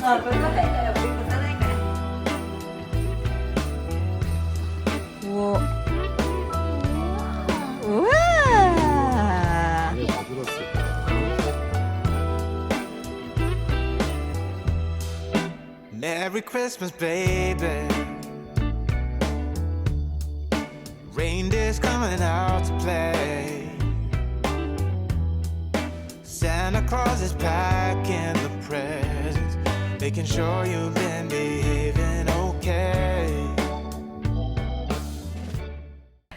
우와. 우와. 이게 다 들었을까? Merry Christmas, baby. Reindeer's coming out to play. Santa Claus is packing the presents, making sure you've been behaving okay.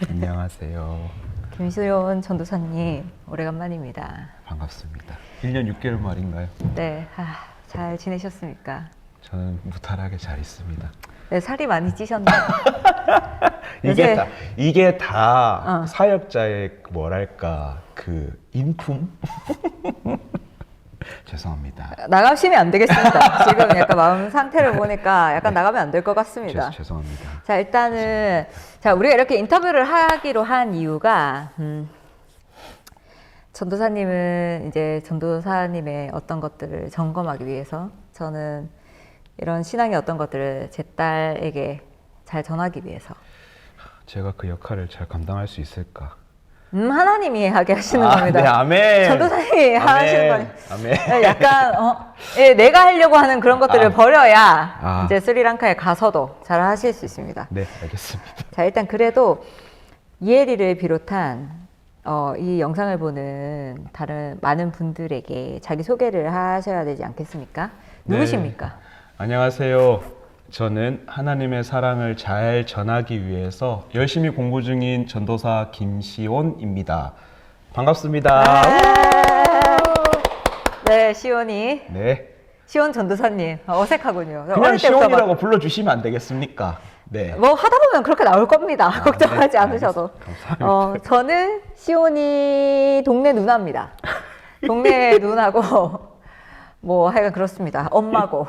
안녕하세요. 김수연 전도사님, 오래간만입니다. 반갑습니다. 1년 6개월 말인가요? 네, 잘 지내셨습니까? 저는 무탈하게 잘 있습니다. 네, 살이 많이 찌셨나요? 이게 요새- 다 이게 다 어. 사역자의 뭐랄까 그 인품? 죄송합니다. 나가시면 안 되겠습니다. 지금 약간 마음 상태를 보니까 약간 나가면 안 될 것 같습니다. 죄송합니다. 자, 일단은 자, 우리가 이렇게 인터뷰를 하기로 한 이유가 전도사님은 이제 전도사님의 어떤 것들을 점검하기 위해서, 저는 이런 신앙의 어떤 것들을 제 딸에게 잘 전하기 위해서. 제가 그 역할을 잘 감당할 수 있을까? 하나님이 하게 하시는 겁니다. 네, 아멘. 전도사님이 하시는 아멘. 거예요. 아멘. 약간 예, 내가 하려고 하는 그런 것들을 아. 버려야 아. 이제 스리랑카에 가서도 잘 하실 수 있습니다. 네, 알겠습니다. 자, 일단 그래도 이혜리를 비롯한 이 영상을 보는 다른 많은 분들에게 자기 소개를 하셔야 되지 않겠습니까? 누구십니까? 네. 안녕하세요. 저는 하나님의 사랑을 잘 전하기 위해서 열심히 공부 중인 전도사 김시온입니다. 반갑습니다. 네, 시온이. 네. 시온 전도사님. 어색하군요. 그냥 어릴 때부터 시온이라고 불러주시면 안 되겠습니까? 네. 뭐 하다 보면 그렇게 나올 겁니다. 걱정하지 네, 않으셔도. 감사합니다. 저는 시온이 동네 누나입니다. 동네 누나고 뭐 하여간 그렇습니다. 엄마고.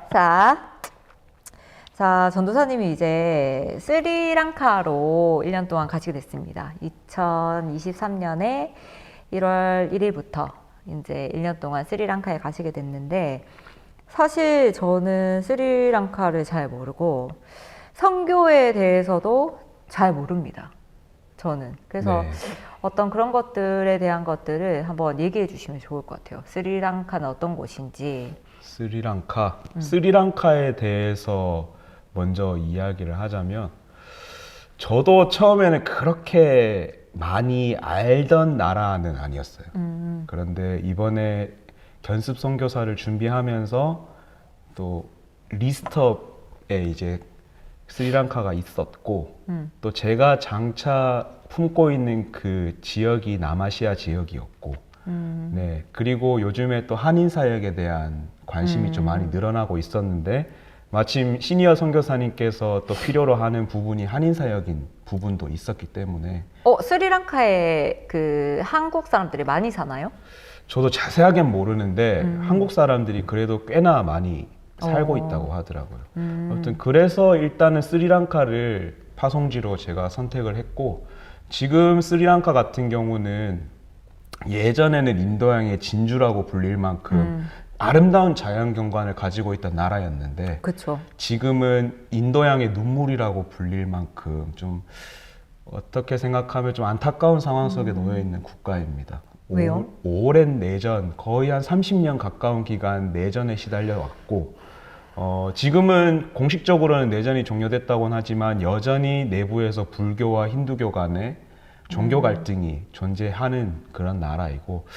자, 전도사님이 이제 스리랑카로 1년 동안 가시게 됐습니다. 2023년에 1월 1일부터 이제 1년 동안 스리랑카에 가시게 됐는데, 사실 저는 스리랑카를 잘 모르고 선교에 대해서도 잘 모릅니다. 저는. 그래서 네. 어떤 그런 것들에 대한 것들을 한번 얘기해 주시면 좋을 것 같아요. 스리랑카는 어떤 곳인지. 스리랑카에 대해서 먼저 이야기를 하자면, 저도 처음에는 그렇게 많이 알던 나라는 아니었어요. 그런데 이번에 견습 선교사를 준비하면서 또 리스트업에 이제 스리랑카가 있었고, 또 제가 장차 품고 있는 그 지역이 남아시아 지역이었고, 네, 그리고 요즘에 또 한인 사역에 대한 관심이 좀 많이 늘어나고 있었는데, 마침 시니어 선교사님께서 또 필요로 하는 부분이 한인 사역인 부분도 있었기 때문에 스리랑카에 그 한국 사람들이 많이 사나요? 저도 자세하게는 모르는데 한국 사람들이 그래도 꽤나 많이 살고 있다고 하더라고요. 아무튼 그래서 일단은 스리랑카를 파송지로 제가 선택을 했고, 지금 스리랑카 같은 경우는 예전에는 인도양의 진주라고 불릴 만큼 아름다운 자연경관을 가지고 있던 나라였는데, 그렇죠. 지금은 인도양의 눈물이라고 불릴 만큼 좀 어떻게 생각하면 좀 안타까운 상황 속에 놓여 있는 국가입니다. 왜요? 오랜 내전, 거의 한 30년 가까운 기간 내전에 시달려 왔고, 지금은 공식적으로는 내전이 종료됐다고는 하지만 여전히 내부에서 불교와 힌두교 간의 종교 갈등이 존재하는 그런 나라이고,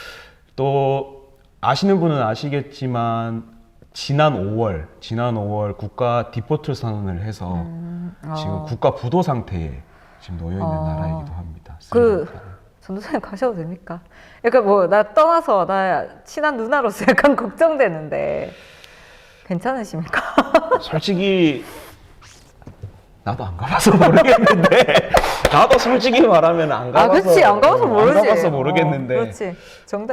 또 아시는 분은 아시겠지만 지난 5월 국가 디포트 선언을 해서 지금 국가 부도 상태에 지금 놓여 있는 나라이기도 합니다. 스리랑카는. 전도사님 가셔도 됩니까? 약간 뭐 나 떠나서 나 친한 누나로서 약간 걱정되는데 괜찮으십니까? 솔직히 나도 안 가봐서 모르겠는데 나도 솔직히 말하면 안 가봐서 그치, 안 가봐서 모르지. 안 가봐서 모르겠는데 그렇지.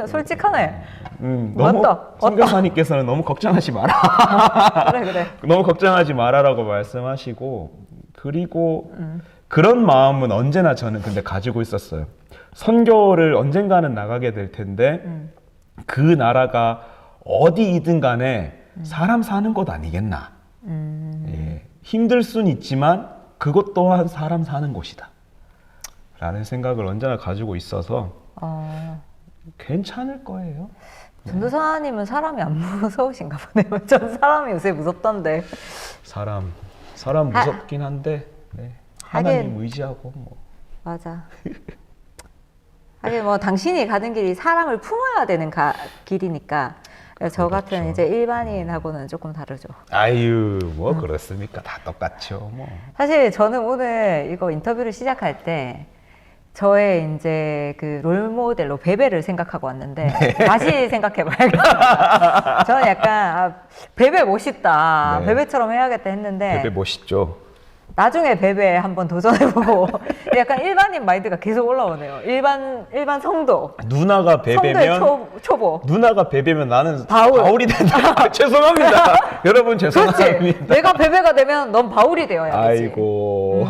솔직하네. 너무 맞다. 선교사님께서는 너무 걱정하지 마라. 그래. 너무 걱정하지 마라라고 말씀하시고, 그리고 그런 마음은 언제나 저는 근데 가지고 있었어요. 선교를 언젠가는 나가게 될 텐데 그 나라가 어디이든 간에 사람 사는 곳 아니겠나. 예, 힘들 순 있지만 그것 또한 사람 사는 곳이다 라는 생각을 언제나 가지고 있어서 괜찮을 거예요. 전도사님은 사람이 안 무서우신가 보네요. 전 사람이 요새 무섭던데. 사람 무섭긴 한데 네. 하나님 의지하고 뭐. 맞아. 하긴 뭐 당신이 가는 길이 사람을 품어야 되는 길이니까 저 같은 그렇죠. 이제 일반인하고는 조금 다르죠. 아유 뭐 그렇습니까? 다 똑같죠 뭐. 사실 저는 오늘 이거 인터뷰를 시작할 때 저의 이제 그 롤모델로 베베를 생각하고 왔는데 다시 생각해봐야겠다. 저는 약간 베베 멋있다. 네. 베베처럼 해야겠다 했는데 베베 멋있죠. 나중에 베베 한번 도전해보고 약간 일반인 마인드가 계속 올라오네요. 일반 성도. 누나가 베베면 성도의 초보. 누나가 베베면 나는 바울. 바울이 된다. 죄송합니다. 여러분 그렇지. 죄송합니다. 내가 베베가 되면 넌 바울이 되어야 되지. 아이고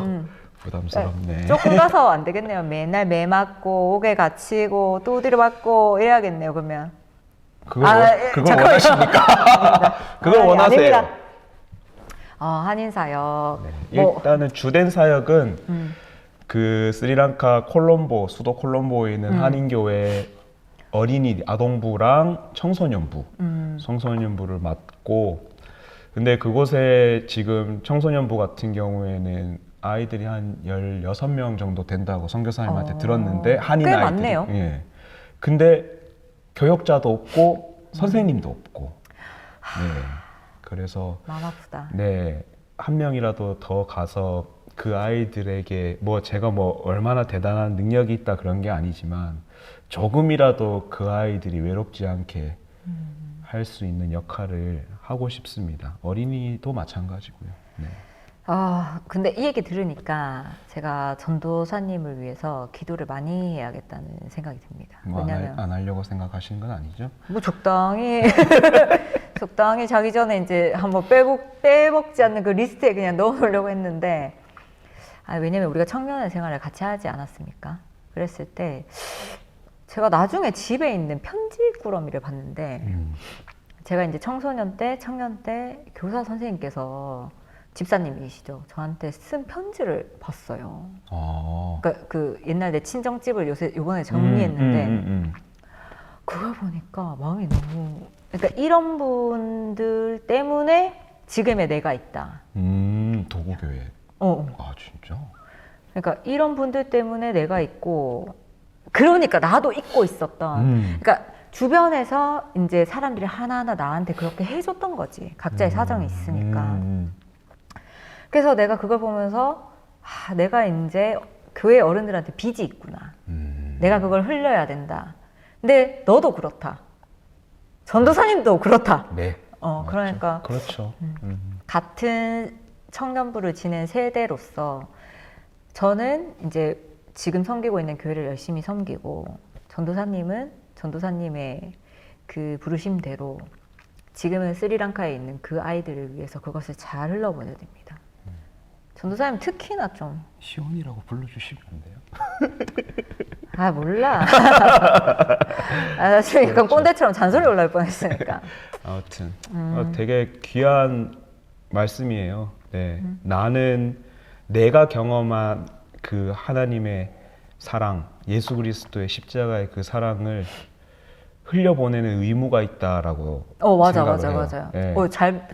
부담스럽네. 조금 가서 안 되겠네요. 맨날 매 맞고 옥에 갇히고 또 두드려 맞고 이래야겠네요. 그러면. 그거 잠깐만요. 원하십니까? 그거 아니, 원하세요. 아닙니다. 한인 사역. 네, 뭐, 일단은 주된 사역은 그 스리랑카 콜롬보 수도 콜롬보에 있는 한인교회 어린이 아동부랑 청소년부 청소년부를 맡고 근데 그곳에 지금 청소년부 같은 경우에는 아이들이 한 16명 정도 된다고 선교사님한테 들었는데 한인 꽤 아이들이 많네요. 예. 근데 교역자도 없고 선생님도 없고 네. 그래서 마음 아프다. 네, 한 명이라도 더 가서 그 아이들에게 뭐 제가 뭐 얼마나 대단한 능력이 있다 그런 게 아니지만 조금이라도 그 아이들이 외롭지 않게 할 수 있는 역할을 하고 싶습니다. 어린이도 마찬가지고요. 네. 근데 이 얘기 들으니까 제가 전도사님을 위해서 기도를 많이 해야겠다는 생각이 듭니다. 뭐 왜냐면 안 하려고 생각하시는 건 아니죠? 뭐 적당히 적당히 자기 전에 이제 한번 빼먹지 않는 그 리스트에 그냥 넣어놓으려고 했는데 왜냐면 우리가 청년의 생활을 같이 하지 않았습니까? 그랬을 때 제가 나중에 집에 있는 편지꾸러미를 봤는데 제가 이제 청소년 때 교사 선생님께서 집사님이시죠. 저한테 쓴 편지를 봤어요. 그러니까 그 옛날 내 친정집을 요번에 정리했는데 그걸 보니까 마음이 너무 그러니까 이런 분들 때문에 지금의 내가 있다. 도구교회. 아 진짜? 그러니까 이런 분들 때문에 내가 있고 그러니까 나도 잊고 있었던 그러니까 주변에서 이제 사람들이 하나하나 나한테 그렇게 해줬던 거지. 각자의 사정이 있으니까. 그래서 내가 그걸 보면서 내가 이제 교회 어른들한테 빚이 있구나. 내가 그걸 흘려야 된다. 근데 너도 그렇다. 전도사님도 그렇다. 네. 그러니까 그렇죠. 같은 청년부를 지낸 세대로서 저는 이제 지금 섬기고 있는 교회를 열심히 섬기고 전도사님은 전도사님의 그 부르심대로 지금은 스리랑카에 있는 그 아이들을 위해서 그것을 잘 흘러보내야 됩니다. 전도사님 특히나 좀 시온이라고 불러주시면 안 돼요? 몰라. 나 지금 약간 그렇죠. 꼰대처럼 잔소리 올라올 뻔했으니까. 아무튼 되게 귀한 말씀이에요. 네, 나는 내가 경험한 그 하나님의 사랑, 예수 그리스도의 십자가의 그 사랑을 흘려보내는 의무가 있다라고 생각을 해요. 맞아요. 네.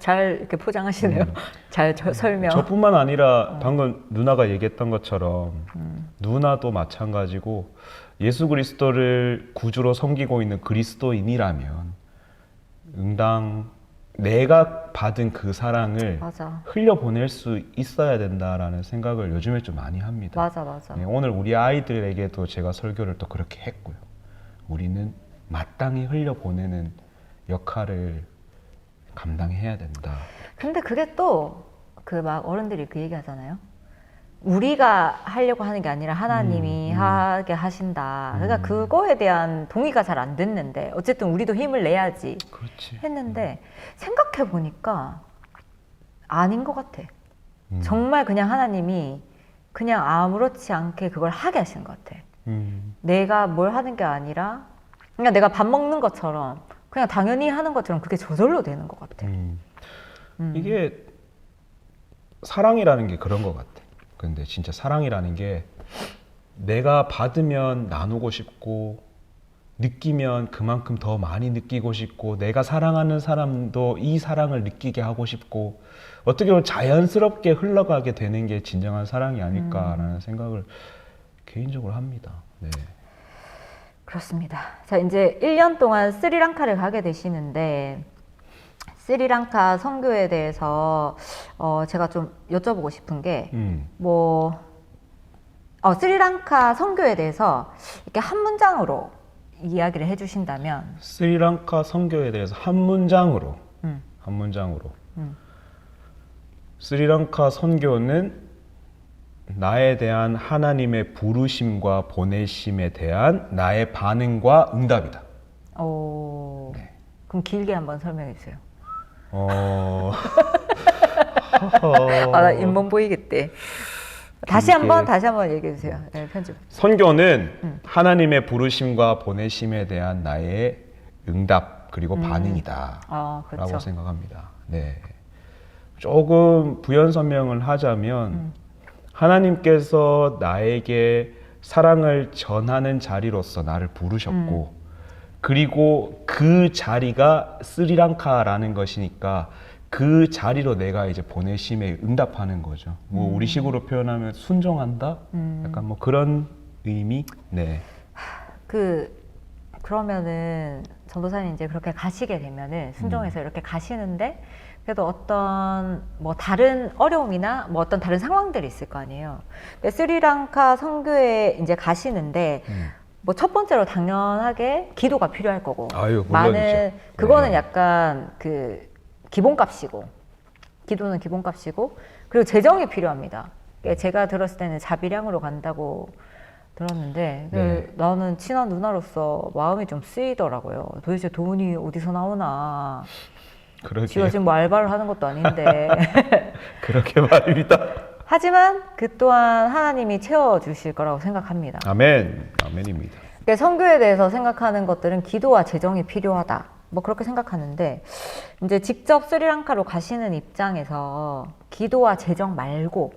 잘 이렇게 포장하시네요. 잘 설명. 저뿐만 아니라 방금 누나가 얘기했던 것처럼 누나도 마찬가지고 예수 그리스도를 구주로 섬기고 있는 그리스도인이라면 응당 내가 받은 그 사랑을 맞아. 흘려보낼 수 있어야 된다라는 생각을 요즘에 좀 많이 합니다. 맞아. 네, 오늘 우리 아이들에게도 제가 설교를 또 그렇게 했고요. 우리는 마땅히 흘려보내는 역할을 감당해야 된다. 근데 그게 또 그 막 어른들이 그 얘기 하잖아요. 우리가 하려고 하는 게 아니라 하나님이 하게 하신다. 그러니까 그거에 대한 동의가 잘 안 됐는데 어쨌든 우리도 힘을 내야지 그렇지. 했는데 생각해 보니까 아닌 것 같아. 정말 그냥 하나님이 그냥 아무렇지 않게 그걸 하게 하시는 것 같아. 내가 뭘 하는 게 아니라 그냥 내가 밥 먹는 것처럼 그냥 당연히 하는 것처럼 그게 저절로 되는 것 같아. 이게 사랑이라는 게 그런 것 같아. 근데 진짜 사랑이라는 게 내가 받으면 나누고 싶고 느끼면 그만큼 더 많이 느끼고 싶고 내가 사랑하는 사람도 이 사랑을 느끼게 하고 싶고 어떻게 보면 자연스럽게 흘러가게 되는 게 진정한 사랑이 아닐까라는 생각을 개인적으로 합니다. 네. 그렇습니다. 자, 이제 1년 동안 스리랑카를 가게 되시는데 스리랑카 선교에 대해서 제가 좀 여쭤보고 싶은 게 스리랑카 선교에 대해서 이렇게 한 문장으로 이야기를 해주신다면 스리랑카 선교에 대해서 한 문장으로 스리랑카 선교는 나에 대한 하나님의 부르심과 보내심에 대한 나의 반응과 응답이다. 네. 그럼 길게 한번 설명해 주세요. 나 잇몸 보이겠대. 다시 한번 얘기해 주세요. 네, 편집. 선교는 하나님의 부르심과 보내심에 대한 나의 응답 그리고 반응이다. 그렇죠. 라고 생각합니다. 네. 조금 부연 설명을 하자면 하나님께서 나에게 사랑을 전하는 자리로서 나를 부르셨고 그리고 그 자리가 스리랑카라는 것이니까 그 자리로 내가 이제 보내심에 응답하는 거죠. 뭐 우리 식으로 표현하면 순종한다? 약간 뭐 그런 의미? 네. 그러면은 전도사님 이제 그렇게 가시게 되면은 순종해서 이렇게 가시는데 그래도 어떤 뭐 다른 어려움이나 뭐 어떤 다른 상황들이 있을 거 아니에요. 스리랑카 선교에 이제 가시는데 뭐 첫 번째로 당연하게 기도가 필요할 거고 아유, 물론이죠. 그거는 네. 약간 그 기본값이고 기도는 기본값이고 그리고 재정이 필요합니다. 제가 들었을 때는 자비량으로 간다고 들었는데 네. 나는 친한 누나로서 마음이 좀 쓰이더라고요. 도대체 돈이 어디서 나오나. 그러게요. 지가 지금 뭐 알바를 하는 것도 아닌데. 그렇게 말입니다. 하지만 그 또한 하나님이 채워주실 거라고 생각합니다. 아멘. 아멘입니다. 선교에 대해서 생각하는 것들은 기도와 재정이 필요하다. 뭐 그렇게 생각하는데 이제 직접 스리랑카로 가시는 입장에서 기도와 재정 말고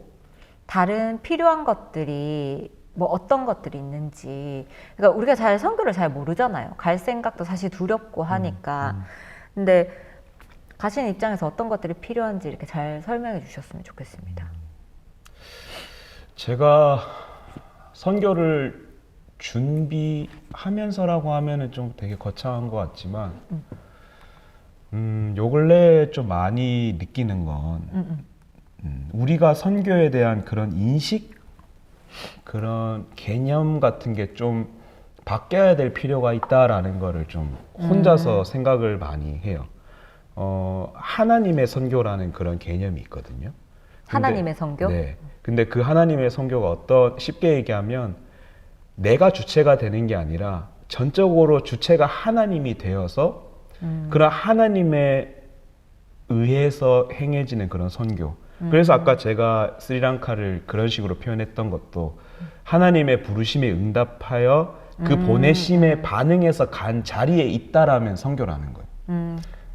다른 필요한 것들이 뭐 어떤 것들이 있는지 그러니까 우리가 잘 선교를 잘 모르잖아요. 갈 생각도 사실 두렵고 하니까 근데 가시는 입장에서 어떤 것들이 필요한지 이렇게 잘 설명해 주셨으면 좋겠습니다. 제가 선교를 준비하면서라고 하면은 좀 되게 거창한 것 같지만 요 근래 좀 많이 느끼는 건 우리가 선교에 대한 그런 인식 그런 개념 같은 게 좀 바뀌어야 될 필요가 있다라는 거를 좀 혼자서 생각을 많이 해요. 하나님의 선교라는 그런 개념이 있거든요. 하나님의 선교? 네. 근데 그 하나님의 선교가 쉽게 얘기하면 내가 주체가 되는 게 아니라 전적으로 주체가 하나님이 되어서 그런 하나님에 의해서 행해지는 그런 선교. 그래서 아까 제가 스리랑카를 그런 식으로 표현했던 것도 하나님의 부르심에 응답하여 그 보내심에 반응해서 간 자리에 있다라면 선교라는 거예요.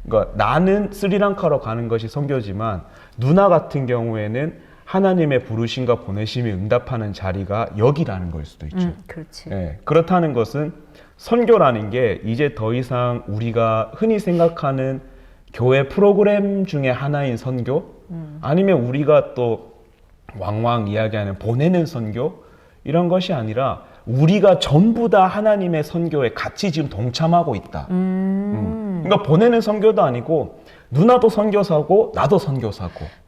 그러니까 나는 스리랑카로 가는 것이 선교지만 누나 같은 경우에는 하나님의 부르심과 보내심에 응답하는 자리가 여기라는 걸 수도 있죠. 그렇지. 네, 그렇다는 것은 선교라는 게 이제 더 이상 우리가 흔히 생각하는 교회 프로그램 중에 하나인 선교 아니면 우리가 또 왕왕 이야기하는 보내는 선교 이런 것이 아니라 우리가 전부 다 하나님의 선교에 같이 지금 동참하고 있다. 그러니까 보내는 선교도 아니고 누나도 선교사고 나도 선교사고.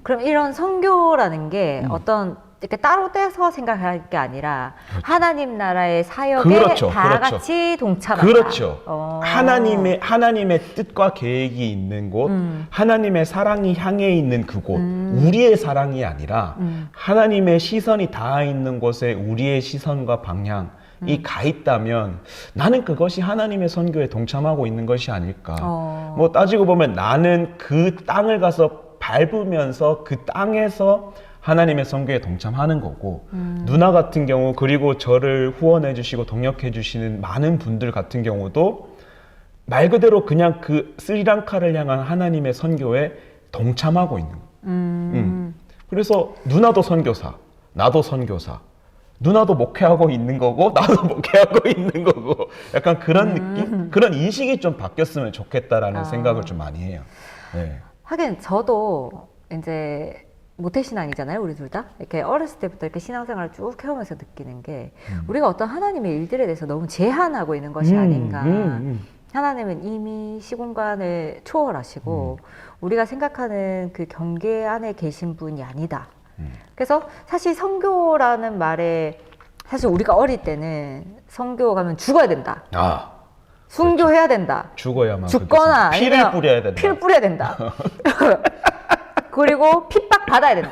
그럼 이런 선교라는 게 어떤 이렇게 따로 떼서 생각할 게 아니라 하나님 나라의 사역에 그렇죠, 다 그렇죠. 같이 동참한다. 그렇죠. 하나님의 뜻과 계획이 있는 곳, 하나님의 사랑이 향해 있는 그곳, 우리의 사랑이 아니라 하나님의 시선이 닿아 있는 곳에 우리의 시선과 방향이 가 있다면 나는 그것이 하나님의 선교에 동참하고 있는 것이 아닐까. 뭐 따지고 보면 나는 그 땅을 가서 밟으면서 그 땅에서 하나님의 선교에 동참하는 거고 누나 같은 경우 그리고 저를 후원해 주시고 동역해 주시는 많은 분들 같은 경우도 말 그대로 그냥 그 스리랑카를 향한 하나님의 선교에 동참하고 있는 거예요. 그래서 누나도 선교사, 나도 선교사, 누나도 목회하고 있는 거고 나도 목회하고 있는 거고 약간 그런 느낌? 그런 인식이 좀 바뀌었으면 좋겠다라는 생각을 좀 많이 해요. 네. 하긴 저도 이제 모태신앙이잖아요, 우리 둘 다. 이렇게 어렸을 때부터 이렇게 신앙생활을 쭉 해오면서 느끼는 게 우리가 어떤 하나님의 일들에 대해서 너무 제한하고 있는 것이 아닌가. 하나님은 이미 시공간을 초월하시고 우리가 생각하는 그 경계 안에 계신 분이 아니다. 그래서 사실 선교라는 말에 사실 우리가 어릴 때는 선교 가면 죽어야 된다. 아, 순교해야 된다. 죽어야만 죽거나 피를 아니면 뿌려야 된다. 피를 뿌려야 된다. 그리고 핍박 받아야 된다.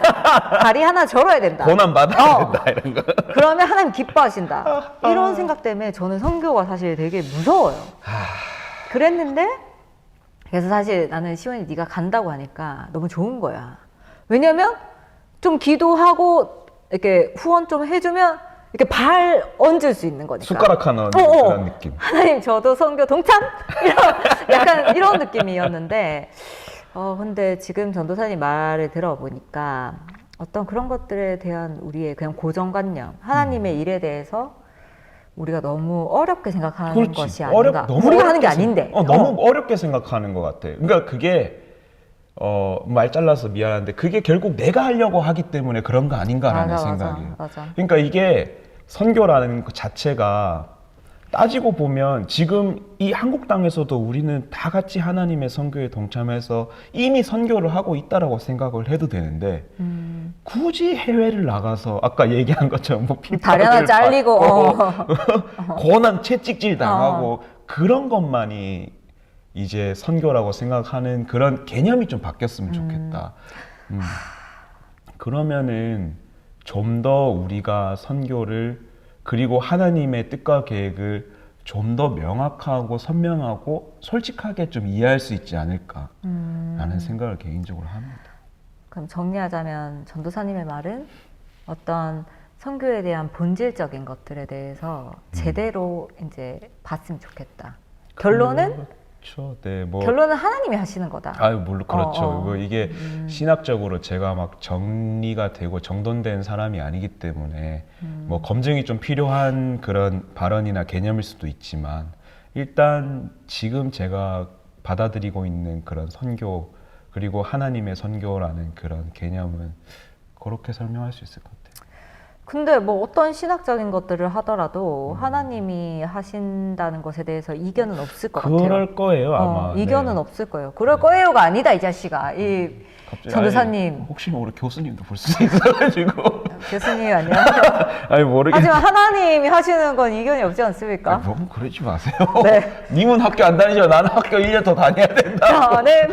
다리 하나 절어야 된다. 고난 받아야 된다 이런 거. 그러면 하나님 기뻐하신다. 이런 생각 때문에 저는 선교가 사실 되게 무서워요. 그랬는데 그래서 사실 나는 시원이 네가 간다고 하니까 너무 좋은 거야. 왜냐면 좀 기도하고 이렇게 후원 좀 해주면 이렇게 발 얹을 수 있는 거니까. 숟가락 하나 그런 느낌. 하나님 저도 선교 동참? 약간 이런 느낌이었는데 근데 지금 전도사님 말을 들어보니까 어떤 그런 것들에 대한 우리의 그냥 고정관념, 하나님의 일에 대해서 우리가 너무 어렵게 생각하는 그렇지. 것이 아닌가. 너무 우리가 하는 게 어렵게 아닌데. 너무 어렵게 생각하는 것 같아. 그러니까 그게 말 잘라서 미안한데 그게 결국 내가 하려고 하기 때문에 그런 거 아닌가라는 생각이에요. 맞아. 그러니까 이게 선교라는 것 자체가 따지고 보면 지금 이 한국 땅에서도 우리는 다 같이 하나님의 선교에 동참해서 이미 선교를 하고 있다라고 생각을 해도 되는데 굳이 해외를 나가서 아까 얘기한 것처럼 뭐 다리 하나 핍박을 잘리고 받고 고난 채찍질 당하고 그런 것만이 이제 선교라고 생각하는 그런 개념이 좀 바뀌었으면 좋겠다. 그러면은 좀 더 우리가 선교를 그리고 하나님의 뜻과 계획을 좀 더 명확하고 선명하고 솔직하게 좀 이해할 수 있지 않을까라는 생각을 개인적으로 합니다. 그럼 정리하자면 전도사님의 말은 어떤 선교에 대한 본질적인 것들에 대해서 제대로 이제 봤으면 좋겠다. 결론은 그렇죠. 네, 뭐 결론은 하나님이 하시는 거다. 아유, 물론 그렇죠. 뭐 이게 신학적으로 제가 막 정리가 되고 정돈된 사람이 아니기 때문에 뭐 검증이 좀 필요한 그런 발언이나 개념일 수도 있지만 일단 지금 제가 받아들이고 있는 그런 선교 그리고 하나님의 선교라는 그런 개념은 그렇게 설명할 수 있을 것 같아요. 근데 뭐 어떤 신학적인 것들을 하더라도 하나님이 하신다는 것에 대해서 이견은 없을 것 같아요. 그럴 거예요 아마. 이견은 네. 없을 거예요. 그럴 거예요가 아니다 이 자식아. 이 갑자기, 전도사님. 아니, 혹시 모르 교수님도 볼 수 있어가지고. 교수님 안녕하세요. 아니 모르겠. 하지만 하나님이 하시는 건 이견이 없지 않습니까? 너무 그러지 마세요. 네. 님은 학교 안 다니죠. 나는 학교 1년 더 다녀야 된다. 저는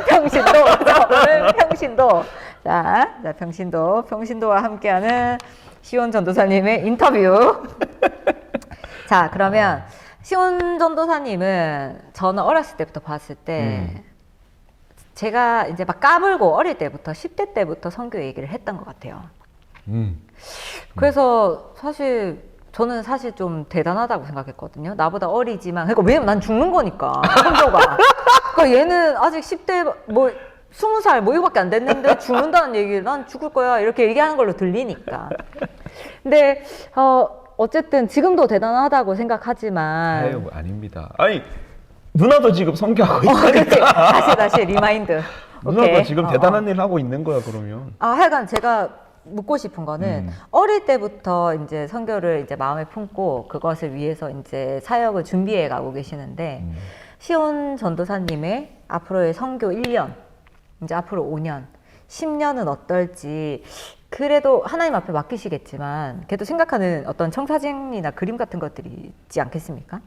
평신도. 자, 평신도와 함께하는 시온 전도사님의 인터뷰. 자, 그러면 시온 전도사님은 저는 어렸을 때부터 봤을 때 제가 이제 막 까불고 어릴 때부터 10대 때부터 선교 얘기를 했던 것 같아요. 그래서 사실 저는 사실 좀 대단하다고 생각했거든요. 나보다 어리지만 그러니까 왜냐면 난 죽는 거니까 선교가. 그러니까 얘는 아직 10대 뭐 20살 뭐 이거밖에 안 됐는데 죽는다는 얘기를 난 죽을 거야 이렇게 얘기하는 걸로 들리니까. 근데 어쨌든 지금도 대단하다고 생각하지만 아유 아닙니다. 아니 누나도 지금 선교하고 그치. 있다니까. 다시 리마인드. 누나도 오케이. 지금 대단한 일 하고 있는 거야 그러면. 하여간 제가 묻고 싶은 거는 어릴 때부터 이제 선교를 이제 마음에 품고 그것을 위해서 이제 사역을 준비해 가고 계시는데 시온 전도사님의 앞으로의 선교 1년, 이제 앞으로 5년, 10년은 어떨지 그래도 하나님 앞에 맡기시겠지만 그래도 생각하는 어떤 청사진이나 그림 같은 것들이 있지 않겠습니까?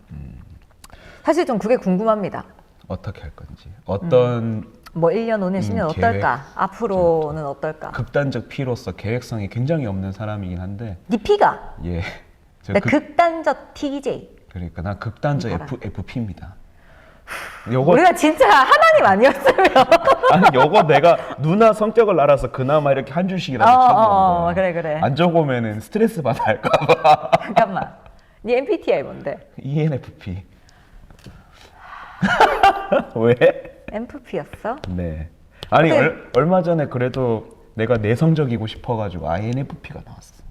사실 좀 그게 궁금합니다. 어떻게 할 건지 어떤 뭐 1년, 5년, 10년 어떨까? 앞으로는 어떨까? 극단적 P로서 계획성이 굉장히 없는 사람이긴 한데 네 P가 예. 저 네, 극단적 TJ. 그러니까 난 극단적 봐라. FP입니다. 요거 우리가 진짜 하나님 아니었으면 아니 요거 내가 누나 성격을 알아서 그나마 이렇게 한 줄씩이라도 적어온 거야. 그래. 안 적으면은 스트레스 받아 할까봐. 잠깐만 네 MBTI 뭔데? ENFP. 왜? MFP였어? 네. 아니 근데- 얼마 전에 그래도 내가 내성적이고 싶어가지고 INFP가 나왔어.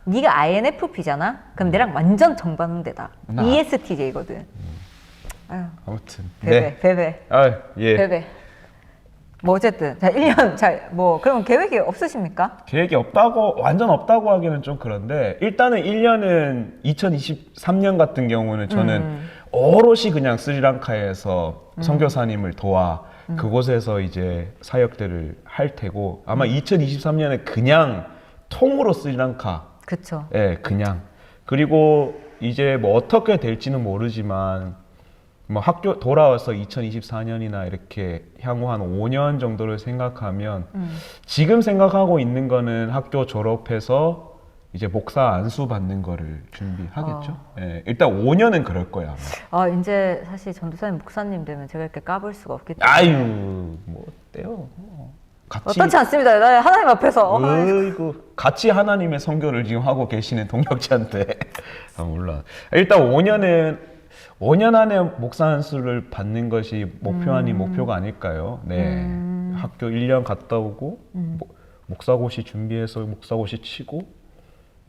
네가 INFP잖아? 그럼 내랑 완전 정반대다. 나- ESTJ거든. 아유, 아무튼. 베베, 베베, 아 예. 베베. 뭐 어쨌든 자 1년 뭐 그럼 계획이 없으십니까? 계획이 없다고 완전 없다고 하기는 좀 그런데 일단은 1년은 2023년 같은 경우는 저는 오롯이 그냥 스리랑카에서 선교사님을 도와 그곳에서 이제 사역들을 할 테고 아마 2023년에 그냥 통으로 스리랑카 그쵸. 예, 그냥. 그리고 이제 뭐 어떻게 될지는 모르지만 뭐 학교 돌아와서 2024년이나 이렇게 향후 한 5년 정도를 생각하면 지금 생각하고 있는 거는 학교 졸업해서 이제 목사 안수 받는 거를 준비하겠죠. 예, 일단 5년은 그럴 거야. 아마. 아 이제 사실 전도사님 목사님 되면 제가 이렇게 까불 수가 없기 때문에 아유, 뭐 어때요? 같이 어떻지 않습니다. 나 하나님 앞에서 어이구 같이 하나님의 선교를 지금 하고 계시는 동역자인데 아 몰라. 일단 5년 안에 목사 안수를 받는 것이 목표 아닌 목표가 아닐까요? 네. 학교 1년 갔다 오고 목사고시 준비해서 목사고시 치고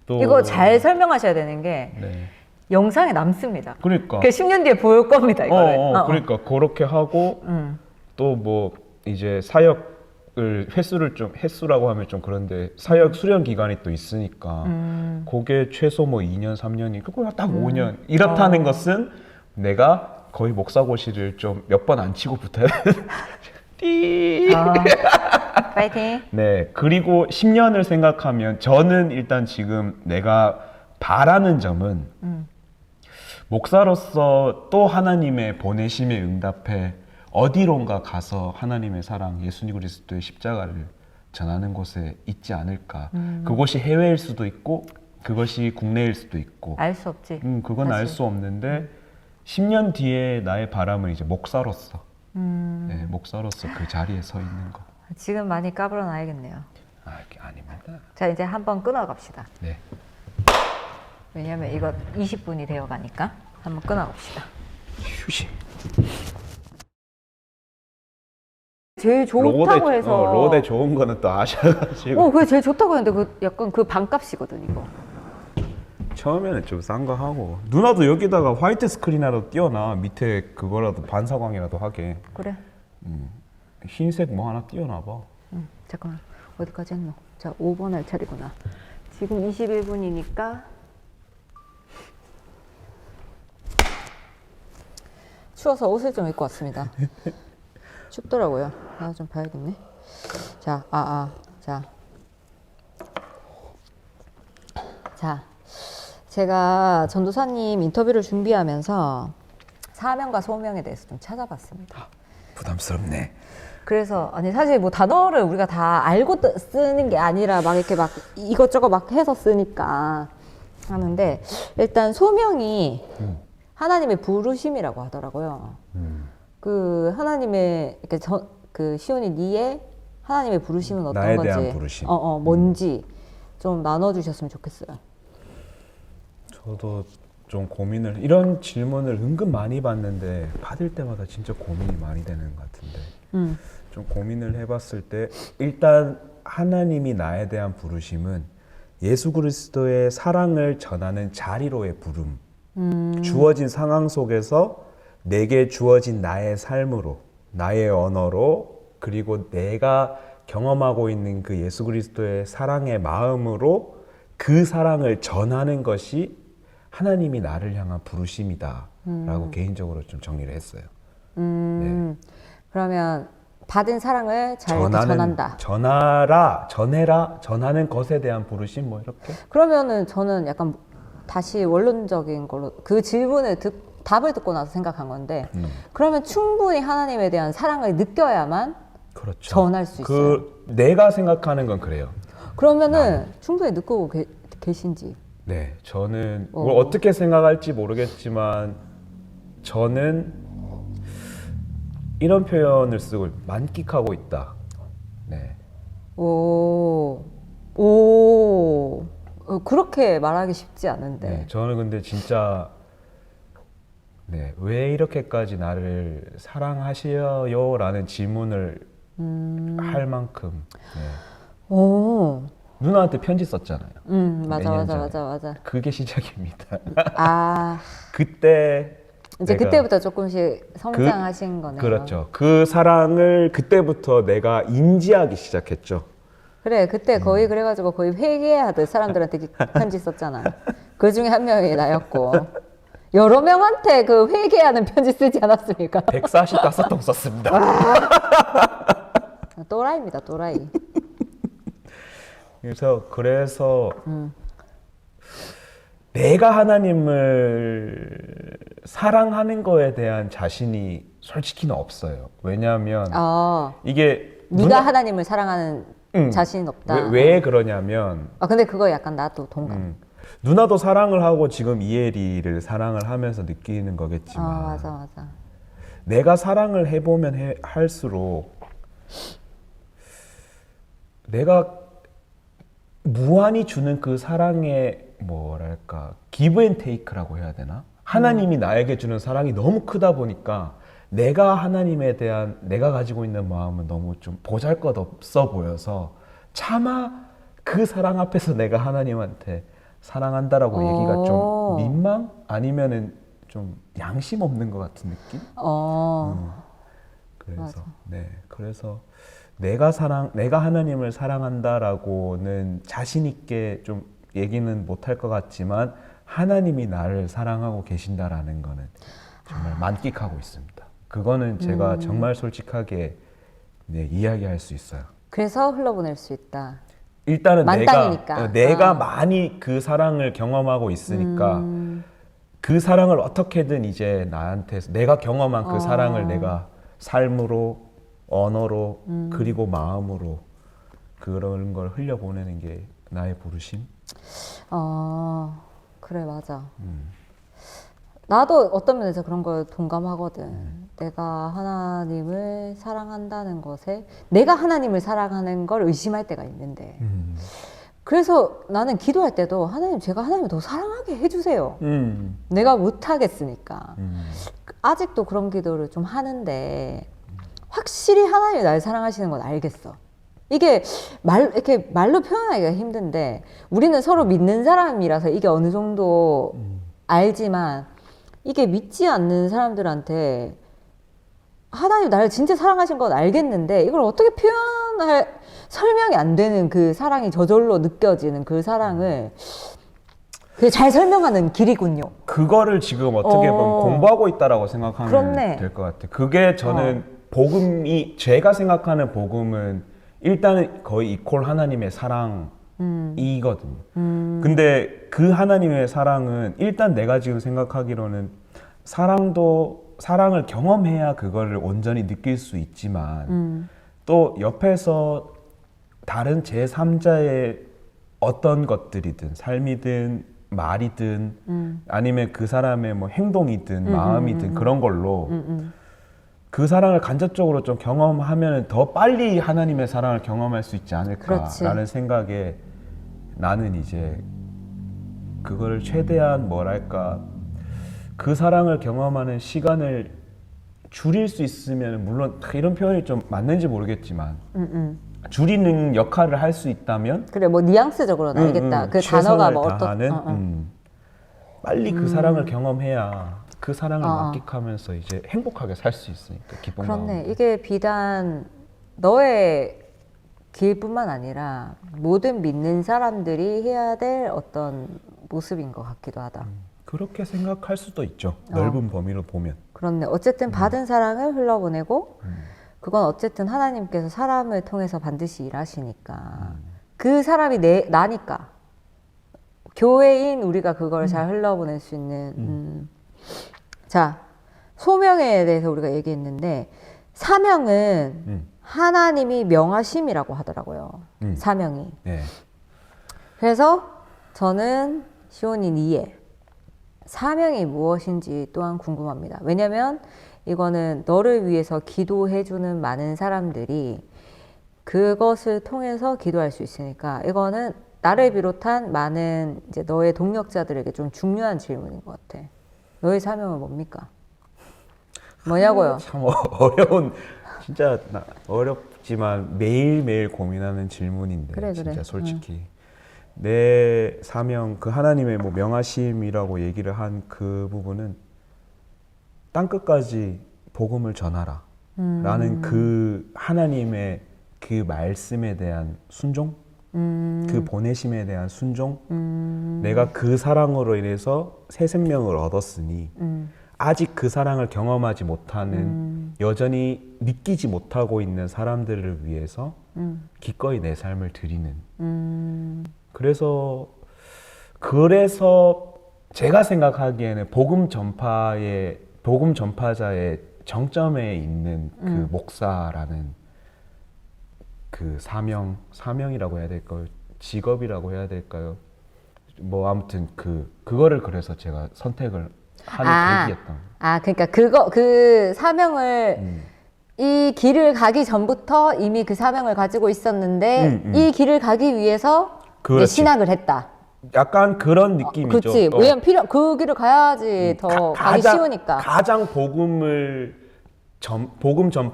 또 이거 잘 설명하셔야 되는 게 네. 영상에 남습니다. 그러니까 그 10년 뒤에 보일 겁니다. 이거를. 그러니까 그렇게 하고 또 뭐 이제 사역을 횟수라고 하면 좀 그런데 사역 수련 기간이 또 있으니까 그게 최소 뭐 2년 3년이 그거 딱 5년 이렇다는 것은 내가 거의 목사고시를 좀 몇 번 안 치고 붙어야 띠. 파이팅. 네. 그리고 10년을 생각하면 저는 일단 지금 내가 바라는 점은 목사로서 또 하나님의 보내심에 응답해 어디론가 가서 하나님의 사랑 예수님 그리스도의 십자가를 전하는 곳에 있지 않을까. 그곳이 해외일 수도 있고 그것이 국내일 수도 있고 알 수 없지. 그건 알 사실. 수 없는데 10년 뒤에 나의 바람은 이제 목사로서 네, 목사로서 그 자리에 서 있는 거. 지금 많이 까불어 놔야겠네요. 아닙니다. 자 이제 한번 끊어 갑시다. 네. 왜냐면 이거 20분이 되어 가니까 한번 끊어 갑시다. 휴식. 제일 좋다고 해서 로데 좋은 거는 또 아셔가지고 그게 제일 좋다고 했는데 그 약간 그 반값이거든 이거. 처음에는 좀 싼 거 하고 누나도 여기다가 화이트 스크린이라도 띄워놔. 밑에 그거라도 반사광이라도 하게. 그래. 흰색 뭐 하나 띄워놔봐. 잠깐만 어디까지 했노? 자 5번 할 차례구나. 지금 21분이니까 추워서 옷을 좀 입고 왔습니다. 춥더라고요. 나 좀 봐야겠네. 자, 자, 제가 전도사님 인터뷰를 준비하면서 사명과 소명에 대해서 좀 찾아봤습니다. 부담스럽네. 그래서 아니 사실 뭐 단어를 우리가 다 알고 쓰는 게 아니라 막 이렇게 막 이것저것 막 해서 쓰니까 하는데 일단 소명이 하나님의 부르심이라고 하더라고요. 그 하나님의 이렇게 그 시온이 니의 하나님의 부르심은 어떤 나에 건지 대한 부르심. 뭔지 좀 나눠주셨으면 좋겠어요. 저도 좀 고민을 이런 질문을 은근 많이 받는데 받을 때마다 진짜 고민이 많이 되는 것 같은데 좀 고민을 해봤을 때 일단 하나님이 나에 대한 부르심은 예수 그리스도의 사랑을 전하는 자리로의 부름. 주어진 상황 속에서 내게 주어진 나의 삶으로 나의 언어로 그리고 내가 경험하고 있는 그 예수 그리스도의 사랑의 마음으로 그 사랑을 전하는 것이 하나님이 나를 향한 부르심이다 라고 개인적으로 좀 정리를 했어요. 네. 그러면 받은 사랑을 잘 이렇게 전한다. 전해라, 전하는 것에 대한 부르심 뭐 이렇게? 그러면은 저는 약간 다시 원론적인 걸로 그 질문을 답을 듣고 나서 생각한 건데 그러면 충분히 하나님에 대한 사랑을 느껴야만 그렇죠. 전할 수 있어요. 내가 생각하는 건 그래요. 그러면은 충분히 느끼고 계신지. 네, 저는 어떻게 생각할지 모르겠지만 저는 이런 표현을 쓰고 만끽하고 있다. 네. 그렇게 말하기 쉽지 않은데. 네, 저는 근데 진짜 네, 왜 이렇게까지 나를 사랑하시어요라는 질문을 할 만큼 네. 오, 누나한테 편지 썼잖아요. 맞아, 몇년 맞아, 전에. 맞아, 맞아. 그게 시작입니다. 아, 그때 이제 내가 그때부터 조금씩 성장하신 거네요. 그렇죠. 그 사랑을 그때부터 내가 인지하기 시작했죠. 그래, 그때 거의 그래가지고 거의 회개하듯 사람들한테 편지 썼잖아. 그 중에 한 명이 나였고. 여러 명한테 그 회개하는 편지 쓰지 않았습니까? 145통 썼습니다. 또라이입니다, 또라이. 그래서 내가 하나님을 사랑하는 거에 대한 자신이 솔직히는 없어요. 왜냐하면 이게 네가 하나님을 사랑하는 자신은 없다. 왜 그러냐면 근데 그거 약간 나도 동감. 누나도 사랑을 하고 지금 이혜리를 사랑을 하면서 느끼는 거겠지만 맞아, 맞아. 내가 사랑을 해보면 할수록 내가 무한히 주는 그 사랑의 뭐랄까 기브 앤 테이크라고 해야 되나? 하나님이 나에게 주는 사랑이 너무 크다 보니까 내가 하나님에 대한 내가 가지고 있는 마음은 너무 좀 보잘것없어 보여서 차마 그 사랑 앞에서 내가 하나님한테 사랑한다라고 얘기가 좀 민망? 아니면은 좀 양심 없는 것 같은 느낌? 그래서 맞아. 네, 그래서 내가 하나님을 사랑한다라고는 자신 있게 좀 얘기는 못할 것 같지만 하나님이 나를 사랑하고 계신다라는 거는 정말 만끽하고 있습니다. 그거는 제가 정말 솔직하게 네, 이야기할 수 있어요. 그래서 흘러보낼 수 있다. 일단은 만땅이니까. 내가 많이 그 사랑을 경험하고 있으니까 그 사랑을 어떻게든 이제 나한테 내가 경험한 그 사랑을 내가 삶으로 언어로 그리고 마음으로 그런 걸 흘려보내는 게 나의 부르심? 그래, 맞아. 나도 어떤 면에서 그런 걸 동감하거든. 내가 하나님을 사랑한다는 것에 내가 하나님을 사랑하는 걸 의심할 때가 있는데 그래서 나는 기도할 때도 하나님, 제가 하나님을 더 사랑하게 해주세요. 내가 못하겠으니까. 아직도 그런 기도를 좀 하는데 확실히 하나님이 날 사랑하시는 건 알겠어. 이게 이렇게 말로 표현하기가 힘든데 우리는 서로 믿는 사람이라서 이게 어느 정도 알지만 이게 믿지 않는 사람들한테 하나님 나를 진짜 사랑하신 건 알겠는데 이걸 어떻게 설명이 안 되는 그 사랑이 저절로 느껴지는 그 사랑을 그게 잘 설명하는 길이군요. 그거를 지금 어떻게 보면 공부하고 있다라고 생각하면 될 것 같아요. 그게 저는 복음이 제가 생각하는 복음은 일단은 거의 이퀄 하나님의 사랑이거든요. 근데 그 하나님의 사랑은 일단 내가 지금 생각하기로는 사랑을 경험해야 그거를 온전히 느낄 수 있지만 또 옆에서 다른 제3자의 어떤 것들이든 삶이든 말이든 아니면 그 사람의 뭐 행동이든 마음이든 그런 걸로 그 사랑을 간접적으로 좀 경험하면 더 빨리 하나님의 사랑을 경험할 수 있지 않을까라는 생각에 나는 이제 그걸 최대한 뭐랄까 그 사랑을 경험하는 시간을 줄일 수 있으면 물론 이런 표현이 좀 맞는지 모르겠지만 줄이는 역할을 할 수 있다면 그래 뭐 뉘앙스적으로는 알겠다. 그 단어가 뭐 어떤 빨리 그 사랑을 경험해야 그 사랑을 만끽하면서 이제 행복하게 살 수 있으니까 기쁜 마음. 그렇네. 이게 비단 너의 길뿐만 아니라 모든 믿는 사람들이 해야 될 어떤 모습인 것 같기도 하다. 그렇게 생각할 수도 있죠. 넓은 범위로 보면. 그렇네. 어쨌든 받은 사랑을 흘러보내고 그건 어쨌든 하나님께서 사람을 통해서 반드시 일하시니까 그 사람이 나니까 교회인 우리가 그걸 잘 흘러보낼 수 있는 자, 소명에 대해서 우리가 얘기했는데 사명은 하나님이 명하심이라고 하더라고요. 사명이. 네. 그래서 저는 시온인 2에 사명이 무엇인지 또한 궁금합니다. 왜냐면 이거는 너를 위해서 기도해주는 많은 사람들이 그것을 통해서 기도할 수 있으니까 이거는 나를 비롯한 많은 이제 너의 동역자들에게 좀 중요한 질문인 것 같아. 너의 사명은 뭡니까? 뭐냐고요? 참 어려운 진짜 어렵지만 매일매일 고민하는 질문인데 그래. 진짜 솔직히 내 사명 그 하나님의 뭐 명하심이라고 얘기를 한 그 부분은 땅 끝까지 복음을 전하라 라는 그 하나님의 그 말씀에 대한 순종 그 보내심에 대한 순종 내가 그 사랑으로 인해서 새 생명을 얻었으니 아직 그 사랑을 경험하지 못하는 여전히 믿기지 못하고 있는 사람들을 위해서 기꺼이 내 삶을 드리는 그래서 제가 생각하기에는 복음 전파자의 정점에 있는 그 목사라는 그 사명이라고 해야 될까요? 직업이라고 해야 될까요? 뭐 아무튼 그거를 그래서 제가 선택을 하는 계기였던. 그러니까 그 사명을 이 길을 가기 전부터 이미 그 사명을 가지고 있었는데 이 길을 가기 위해서 이제 신학을 했다. 약간 그런 느낌이죠. 그렇지. 왜냐면 그 길을 가야지 더 가기 쉬우니까. 가장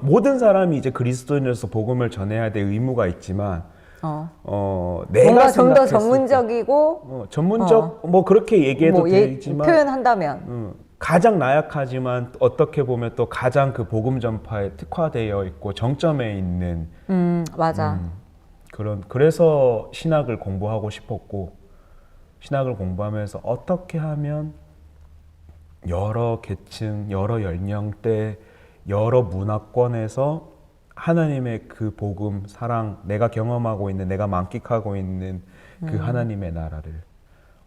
모든 사람이 이제 그리스도인으로서 복음을 전해야 될 의무가 있지만 내가 뭔가 좀 더 생각했을 전문적이고 전문적 뭐 그렇게 얘기해도 되지만 표현한다면 가장 나약하지만 어떻게 보면 또 가장 그 복음 전파에 특화되어 있고 정점에 있는 맞아. 그래서 신학을 공부하고 싶었고 신학을 공부하면서 어떻게 하면 여러 계층, 여러 연령대, 여러 문화권에서 하나님의 그 복음, 사랑, 내가 경험하고 있는, 내가 만끽하고 있는 그 하나님의 나라를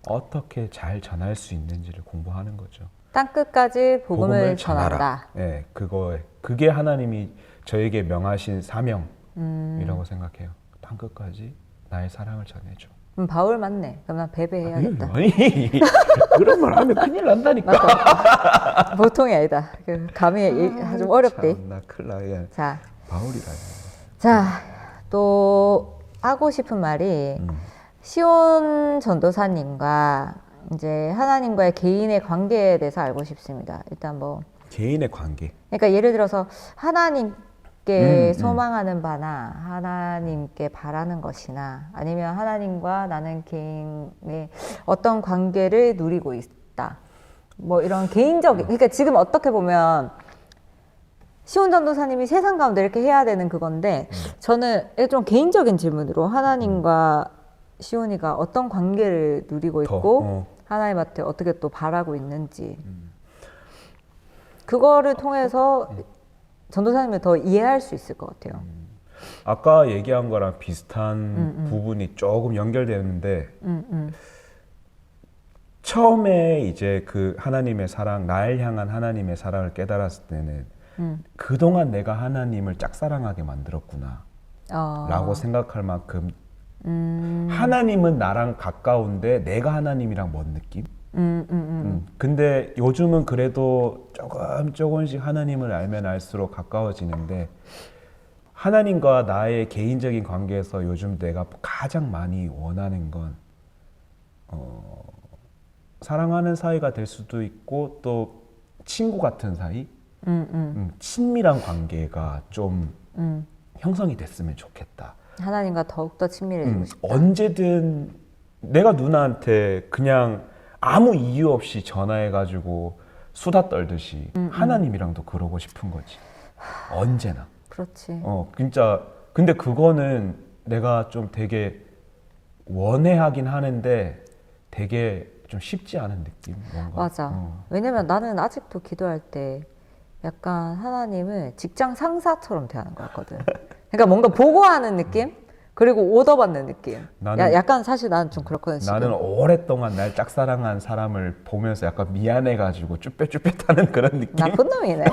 어떻게 잘 전할 수 있는지를 공부하는 거죠. 땅끝까지 복음을 전한다. 네, 그게 하나님이 저에게 명하신 사명이라고 생각해요. 땅끝까지 나의 사랑을 전해줘. 바울 맞네. 그럼 난 배배해야겠다. 아니, 그런 말 하면 큰일 난다니까. 보통이 아니다. 감이 좀 어렵대. 나 큰일 나야. 자, 바울이라. 자, 또 하고 싶은 말이 시온 전도사님과 이제 하나님과의 개인의 관계에 대해서 알고 싶습니다. 일단 뭐 개인의 관계. 그러니까 예를 들어서 하나님께 소망하는 바나 하나님께 바라는 것이나 아니면 하나님과 나는 개인의 어떤 관계를 누리고 있다. 뭐 이런 개인적인 그러니까 지금 어떻게 보면 시온 전도사님이 세상 가운데 이렇게 해야 되는 그건데 저는 좀 개인적인 질문으로 하나님과 시온이가 어떤 관계를 누리고 있고 하나님한테 어떻게 또 바라고 있는지 그거를 통해서 전도사님을 더 이해할 수 있을 것 같아요. 아까 얘기한 거랑 비슷한 부분이 조금 연결되는데 처음에 이제 그 하나님의 사랑, 나를 향한 하나님의 사랑을 깨달았을 때는 그동안 내가 하나님을 짝사랑하게 만들었구나 라고 생각할 만큼 하나님은 나랑 가까운데 내가 하나님이랑 먼 느낌? 근데 요즘은 그래도 조금씩 하나님을 알면 알수록 가까워지는데 하나님과 나의 개인적인 관계에서 요즘 내가 가장 많이 원하는 건 사랑하는 사이가 될 수도 있고 또 친구 같은 사이? 친밀한 관계가 좀 형성이 됐으면 좋겠다. 하나님과 더욱더 친밀해지고 싶다. 언제든 내가 누나한테 그냥 아무 이유 없이 전화해가지고 수다 떨듯이 하나님이랑도 그러고 싶은 거지. 언제나. 그렇지. 진짜 근데 그거는 내가 좀 되게 원해하긴 하는데 되게 좀 쉽지 않은 느낌. 뭔가. 맞아. 왜냐면 나는 아직도 기도할 때 약간 하나님을 직장 상사처럼 대하는 것 같거든. 그러니까 뭔가 보고하는 느낌? 그리고 오더 받는 느낌. 약간 사실 나는 좀 그렇거든. 지금. 나는 오랫동안 날 짝사랑한 사람을 보면서 약간 미안해가지고 쭈뼛쭈뼛하는 그런 느낌. 나쁜 놈이네.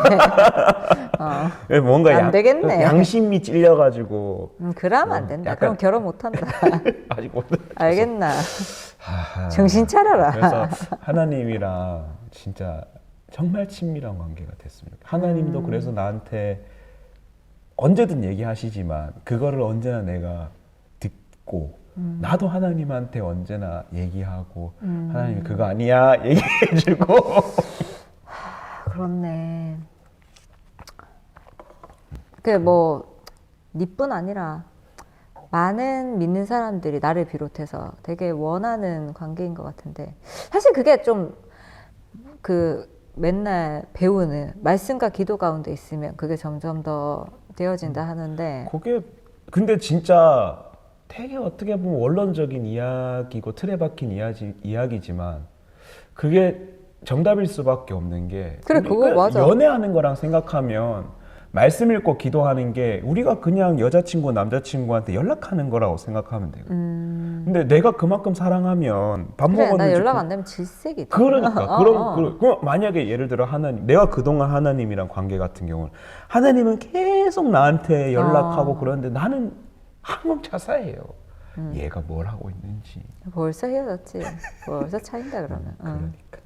뭔가 안 되겠네. 양심이 찔려가지고. 그러면 안 된다. 그럼 결혼 못 한다. 아직 못. 알겠나. 정신 차려라. 그래서 하나님이랑 진짜 정말 친밀한 관계가 됐습니다. 하나님도 그래서 나한테 언제든 얘기하시지만 그거를 언제나 내가 듣고 나도 하나님한테 언제나 얘기하고 하나님 그거 아니야 얘기해주고 그렇네. 그게 뭐 니뿐 아니라 많은 믿는 사람들이 나를 비롯해서 되게 원하는 관계인 것 같은데 사실 그게 좀 그 맨날 배우는 말씀과 기도 가운데 있으면 그게 점점 더 되어진다 하는데 그게 근데 진짜 되게 어떻게 보면 원론적인 이야기고 틀에 박힌 이야기지만 그게 정답일 수밖에 없는 게 그래, 그거 우리가 맞아. 연애하는 거랑 생각하면 말씀 읽고 기도하는 게 우리가 그냥 여자친구 남자친구한테 연락하는 거라고 생각하면 돼요. 근데 내가 그만큼 사랑하면 밥 그래 먹었는지 나 연락 안 되면 질색이다. 그러니까 그럼 만약에 예를 들어 하나님 내가 그동안 하나님이랑 관계 같은 경우는 하나님은 계속 나한테 연락하고 그러는데 나는 항공차사예요. 얘가 뭘 하고 있는지 벌써 헤어졌지. 벌써 차인다 그러면. 그러니까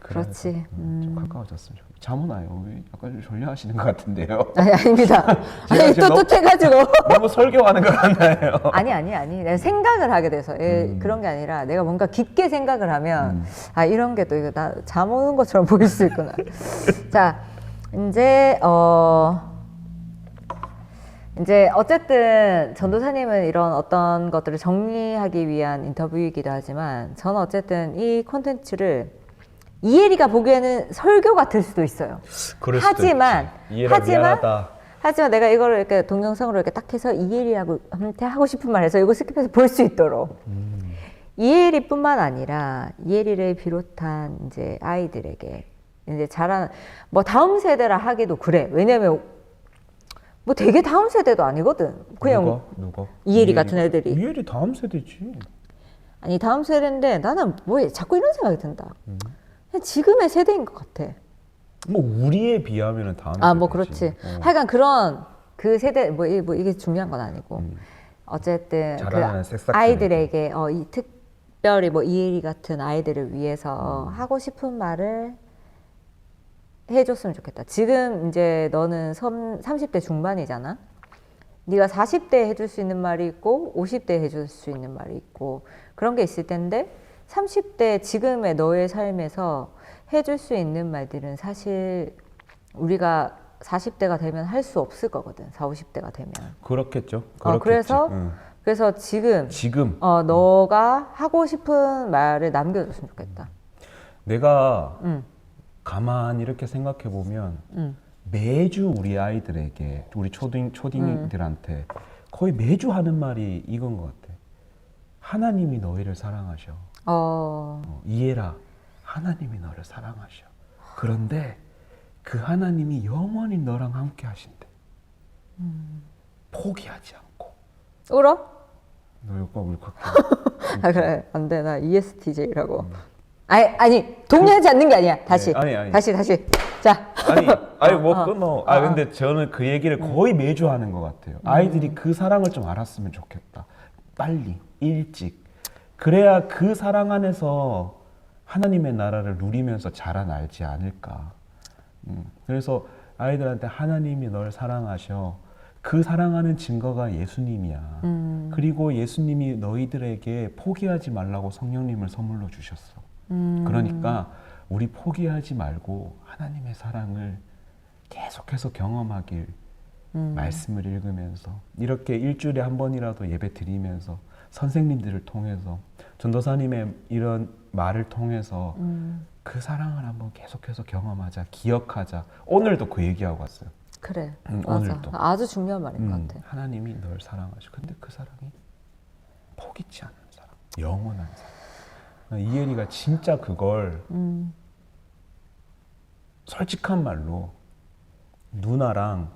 그렇지. 좀 가까워졌으면 좋겠어요. 잠 오나요? 약간 좀 졸려하시는 것 같은데요. 아니 아닙니다. 제가 아니 지금 또 해가지고. 너무 설교하는 거 같나요? 아니. 내가 생각을 하게 돼서 그런 게 아니라 내가 뭔가 깊게 생각을 하면 아 이런 게 또 이거 나 잠 오는 것처럼 보일 수 있구나. 자 이제 어쨌든 전도사님은 이런 어떤 것들을 정리하기 위한 인터뷰이기도 하지만 저는 어쨌든 이 콘텐츠를 이혜리가 보기에는 설교 같을 수도 있어요. 그럴 수도 하지만 있지. 이해라 미안하다. 하지만 내가 이거를 이렇게 동영상으로 이렇게 딱 해서 이혜리한테 하고 싶은 말 해서 이거 스킵해서 볼 수 있도록 이혜리뿐만 아니라 이혜리를 비롯한 이제 아이들에게 이제 자란 뭐 다음 세대라 하기도 그래. 왜냐면 뭐 되게 다음 세대도 아니거든. 그냥 누가? 이혜리 같은 애들이. 이혜리 다음 세대지. 아니 다음 세대인데 나는 뭐 자꾸 이런 생각이 든다. 그냥 지금의 세대인 것 같아. 뭐 우리에 비하면은 다음 아, 뭐 세대지. 그렇지. 하여간 그런 그 세대 뭐 이게 중요한 건 아니고 어쨌든 그 자라나는 새싹들. 아이들에게 이 특별히 뭐 이혜리 같은 아이들을 위해서 하고 싶은 말을 해줬으면 좋겠다. 지금 이제 너는 30대 중반이잖아. 네가 40대에 해줄 수 있는 말이 있고 50대에 해줄 수 있는 말이 있고 그런 게 있을 텐데 30대 지금의 너의 삶에서 해줄 수 있는 말들은 사실 우리가 40대가 되면 할 수 없을 거거든. 40, 50대가 되면. 그렇겠죠. 그래서 지금 너가 하고 싶은 말을 남겨줬으면 좋겠다. 내가 가만히 이렇게 생각해 보면 매주 우리 아이들에게 우리 초딩들한테 거의 매주 하는 말이 이건 것 같아. 하나님이 너희를 사랑하셔. 이해라. 하나님이 너를 사랑하셔. 그런데 그 하나님이 영원히 너랑 함께 하신대. 포기하지 않고. 울어? 너 오빠 울컥해. 아 그래 안 돼. 나 ESTJ라고. 아니 동의하지 않는 게 아니야. 다시. 네, 아니. 다시. 자. 아니 뭐 끊어. 근데 저는 그 얘기를 거의 매주 하는 것 같아요. 아이들이 그 사랑을 좀 알았으면 좋겠다. 빨리, 일찍. 그래야 그 사랑 안에서 하나님의 나라를 누리면서 자라나지 않을까. 그래서 아이들한테 하나님이 널 사랑하셔. 그 사랑하는 증거가 예수님이야. 그리고 예수님이 너희들에게 포기하지 말라고 성령님을 선물로 주셨어. 그러니까 우리 포기하지 말고 하나님의 사랑을 계속해서 경험하길 말씀을 읽으면서 이렇게 일주일에 한 번이라도 예배 드리면서 선생님들을 통해서 전도사님의 이런 말을 통해서 그 사랑을 한번 계속해서 경험하자, 기억하자. 오늘도 그 얘기하고 왔어요. 그래. 맞아. 오늘도. 아주 중요한 말인 것 같아. 하나님이 널 사랑하셔. 근데 그 사랑이 포기치 않는 사랑, 영원한 사랑. 이혜리가 진짜 그걸 솔직한 말로 누나랑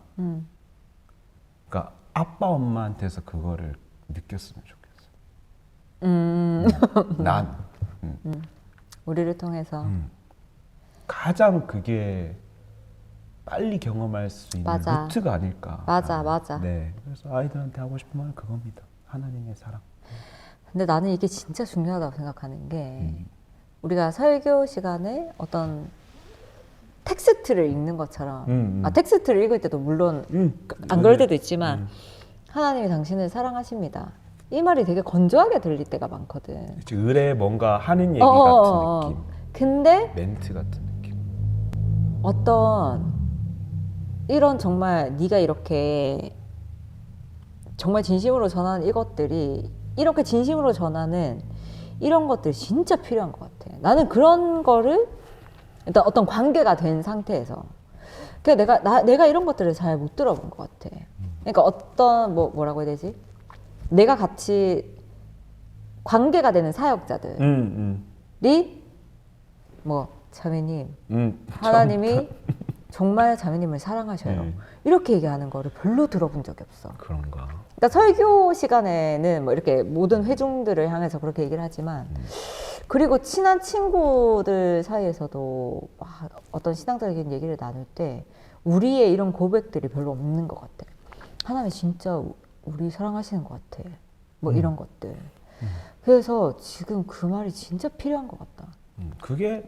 그러니까 아빠 엄마한테서 그거를 느꼈으면 좋겠어. 난 우리를 통해서 가장 그게 빨리 경험할 수 있는 맞아. 루트가 아닐까. 맞아. 네, 그래서 아이들한테 하고 싶은 말은 그겁니다. 하나님의 사랑. 근데 나는 이게 진짜 중요하다고 생각하는 게 우리가 설교 시간에 어떤 텍스트를 읽는 것처럼 텍스트를 읽을 때도 물론 안 그럴 때도 있지만 하나님이 당신을 사랑하십니다. 이 말이 되게 건조하게 들릴 때가 많거든. 의뢰 뭔가 하는 얘기 같은 느낌. 근데 멘트 같은 느낌. 어떤 이런 정말 네가 이렇게 정말 진심으로 전하는 이것들이 이렇게 진심으로 전하는 이런 것들이 진짜 필요한 것 같아. 나는 그런 거를 일단 어떤 관계가 된 상태에서 내가 이런 것들을 잘 못 들어본 것 같아. 그러니까 어떤 뭐라고 해야 되지? 내가 같이 관계가 되는 사역자들이 뭐 자매님 하나님이 정말 자매님을 사랑하셔요. 이렇게 얘기하는 거를 별로 들어본 적이 없어. 그런가. 그러니까 설교 시간에는 뭐 이렇게 모든 회중들을 향해서 그렇게 얘기를 하지만 그리고 친한 친구들 사이에서도 어떤 신앙적인 얘기를 나눌 때 우리의 이런 고백들이 별로 없는 것 같아. 하나님이 진짜 우리 사랑하시는 것 같아. 뭐 이런 것들. 그래서 지금 그 말이 진짜 필요한 것 같다. 그게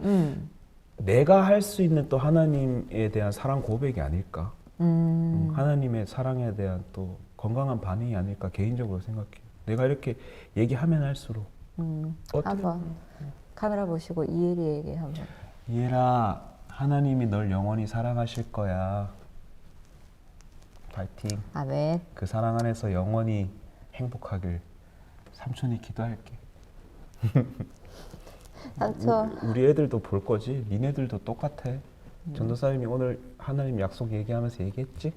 내가 할 수 있는 또 하나님에 대한 사랑 고백이 아닐까. 하나님의 사랑에 대한 또 건강한 반응이 아닐까 개인적으로 생각해. 내가 이렇게 얘기하면 할수록 한번 카메라 보시고 이혜리에게 한번. 이해라, 하나님이 널 영원히 사랑하실 거야. 파이팅. 아멘. 그 사랑 안에서 영원히 행복하길 삼촌이 기도할게. 삼촌. 우리 애들도 볼 거지. 니네들도 똑같아. 전도사님이 오늘 하나님 약속 얘기하면서 얘기했지?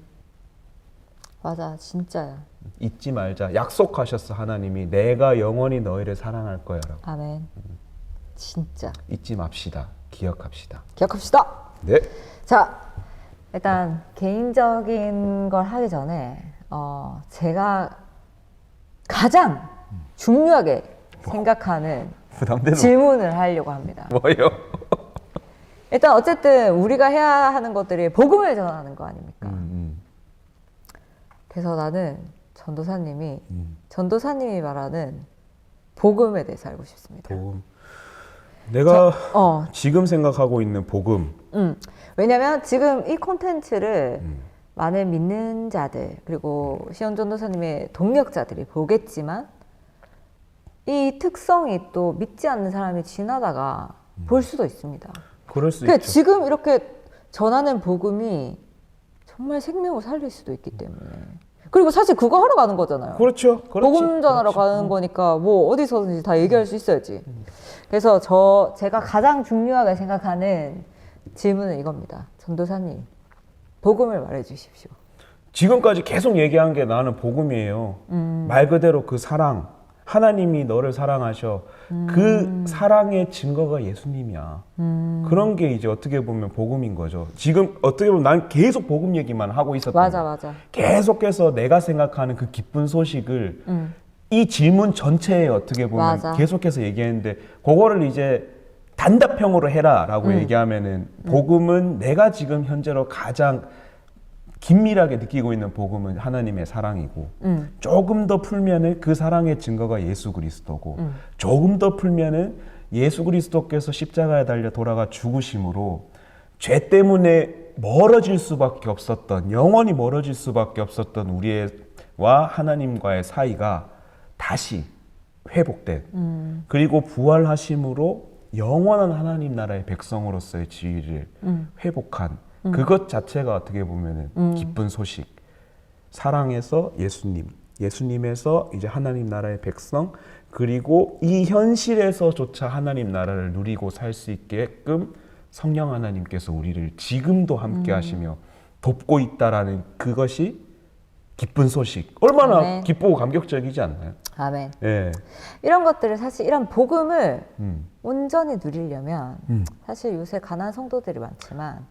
맞아, 진짜야. 잊지 말자. 약속하셨어, 하나님이. 내가 영원히 너희를 사랑할 거야라고. 아멘. 진짜. 잊지 맙시다. 기억합시다. 기억합시다. 네. 자, 일단 개인적인 걸 하기 전에 제가 가장 중요하게 생각하는 부담되는 질문을 하려고 합니다. 뭐요? 일단 어쨌든 우리가 해야 하는 것들이 복음을 전하는 거 아닙니까? 그래서 나는 전도사님이 말하는 복음에 대해서 알고 싶습니다. 복음. 내가 지금 생각하고 있는 복음. 왜냐면 지금 이 콘텐츠를 많은 믿는 자들 그리고 시온 전도사님의 동력자들이 보겠지만 이 특성이 또 믿지 않는 사람이 지나다가 볼 수도 있습니다. 그럴 수 그러니까 있죠. 지금 이렇게 전하는 복음이 정말 생명을 살릴 수도 있기 때문에 그리고 사실 그거 하러 가는 거잖아요. 그렇죠. 복음 전하러 가는 거니까 뭐 어디서든지 다 얘기할 수 있어야지. 그래서 제가 가장 중요하게 생각하는 질문은 이겁니다. 전도사님, 복음을 말해 주십시오. 지금까지 계속 얘기한 게 나는 복음이에요. 말 그대로 그 사랑. 하나님이 너를 사랑하셔. 그 사랑의 증거가 예수님이야. 그런 게 이제 어떻게 보면 복음인 거죠. 지금 어떻게 보면 난 계속 복음 얘기만 하고 있었던 맞아, 거야. 맞아. 계속해서 내가 생각하는 그 기쁜 소식을 이 질문 전체에 어떻게 보면 맞아. 계속해서 얘기했는데 그거를 이제 단답형으로 해라라고 얘기하면은 복음은 내가 지금 현재로 가장 긴밀하게 느끼고 있는 복음은 하나님의 사랑이고 조금 더 풀면은 그 사랑의 증거가 예수 그리스도고 조금 더 풀면은 예수 그리스도께서 십자가에 달려 돌아가 죽으심으로 죄 때문에 멀어질 수밖에 없었던 영원히 멀어질 수밖에 없었던 우리와 하나님과의 사이가 다시 회복된 그리고 부활하심으로 영원한 하나님 나라의 백성으로서의 지위를 회복한 그것 자체가 어떻게 보면은 기쁜 소식. 사랑에서 예수님, 예수님에서 이제 하나님 나라의 백성, 그리고 이 현실에서조차 하나님 나라를 누리고 살 수 있게끔 성령 하나님께서 우리를 지금도 함께 하시며 돕고 있다라는 그것이 기쁜 소식. 얼마나 아멘. 기쁘고 감격적이지 않나요? 아멘. 예. 이런 것들을 사실 이런 복음을 온전히 누리려면 사실 요새 가난한 성도들이 많지만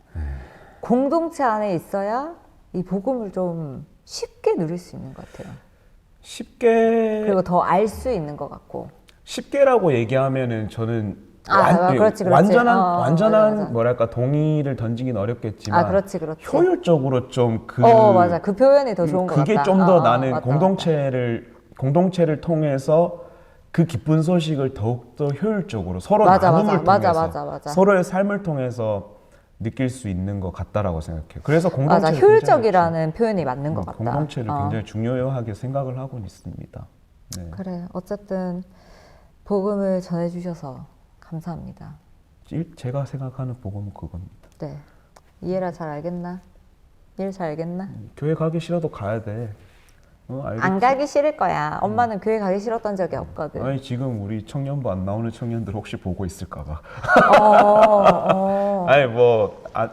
공동체 안에 있어야 이 복음을 좀 쉽게 누릴 수 있는 것 같아요. 쉽게 그리고 더 알 수 있는 것 같고. 쉽게라고 얘기하면은 저는 그렇지. 완전한 맞아. 뭐랄까 동의를 던지긴 어렵겠지만 그렇지. 효율적으로 좀 맞아. 그 표현이 더 좋은 것 같다. 그게 좀 더 나는 맞다. 공동체를 통해서 그 기쁜 소식을 더욱더 효율적으로 서로 맞아. 나눔을 통해서 맞아. 서로의 삶을 통해서 느낄 수 있는 것 같다라고 생각해요. 그래서 맞아. 공동체를 효율적이라는 표현이 맞는 것 같다. 공동체를 굉장히 중요하게 생각을 하고 있습니다. 네. 그래. 어쨌든 복음을 전해주셔서 감사합니다. 제가 생각하는 복음은 그겁니다. 네. 이해라 잘 알겠나? 일 잘겠나? 교회 가기 싫어도 가야 돼. 알겠지? 안 가기 싫을 거야. 엄마는 교회 가기 싫었던 적이 없거든. 아니 지금 우리 청년부 안 나오는 청년들 혹시 보고 있을까봐. 아니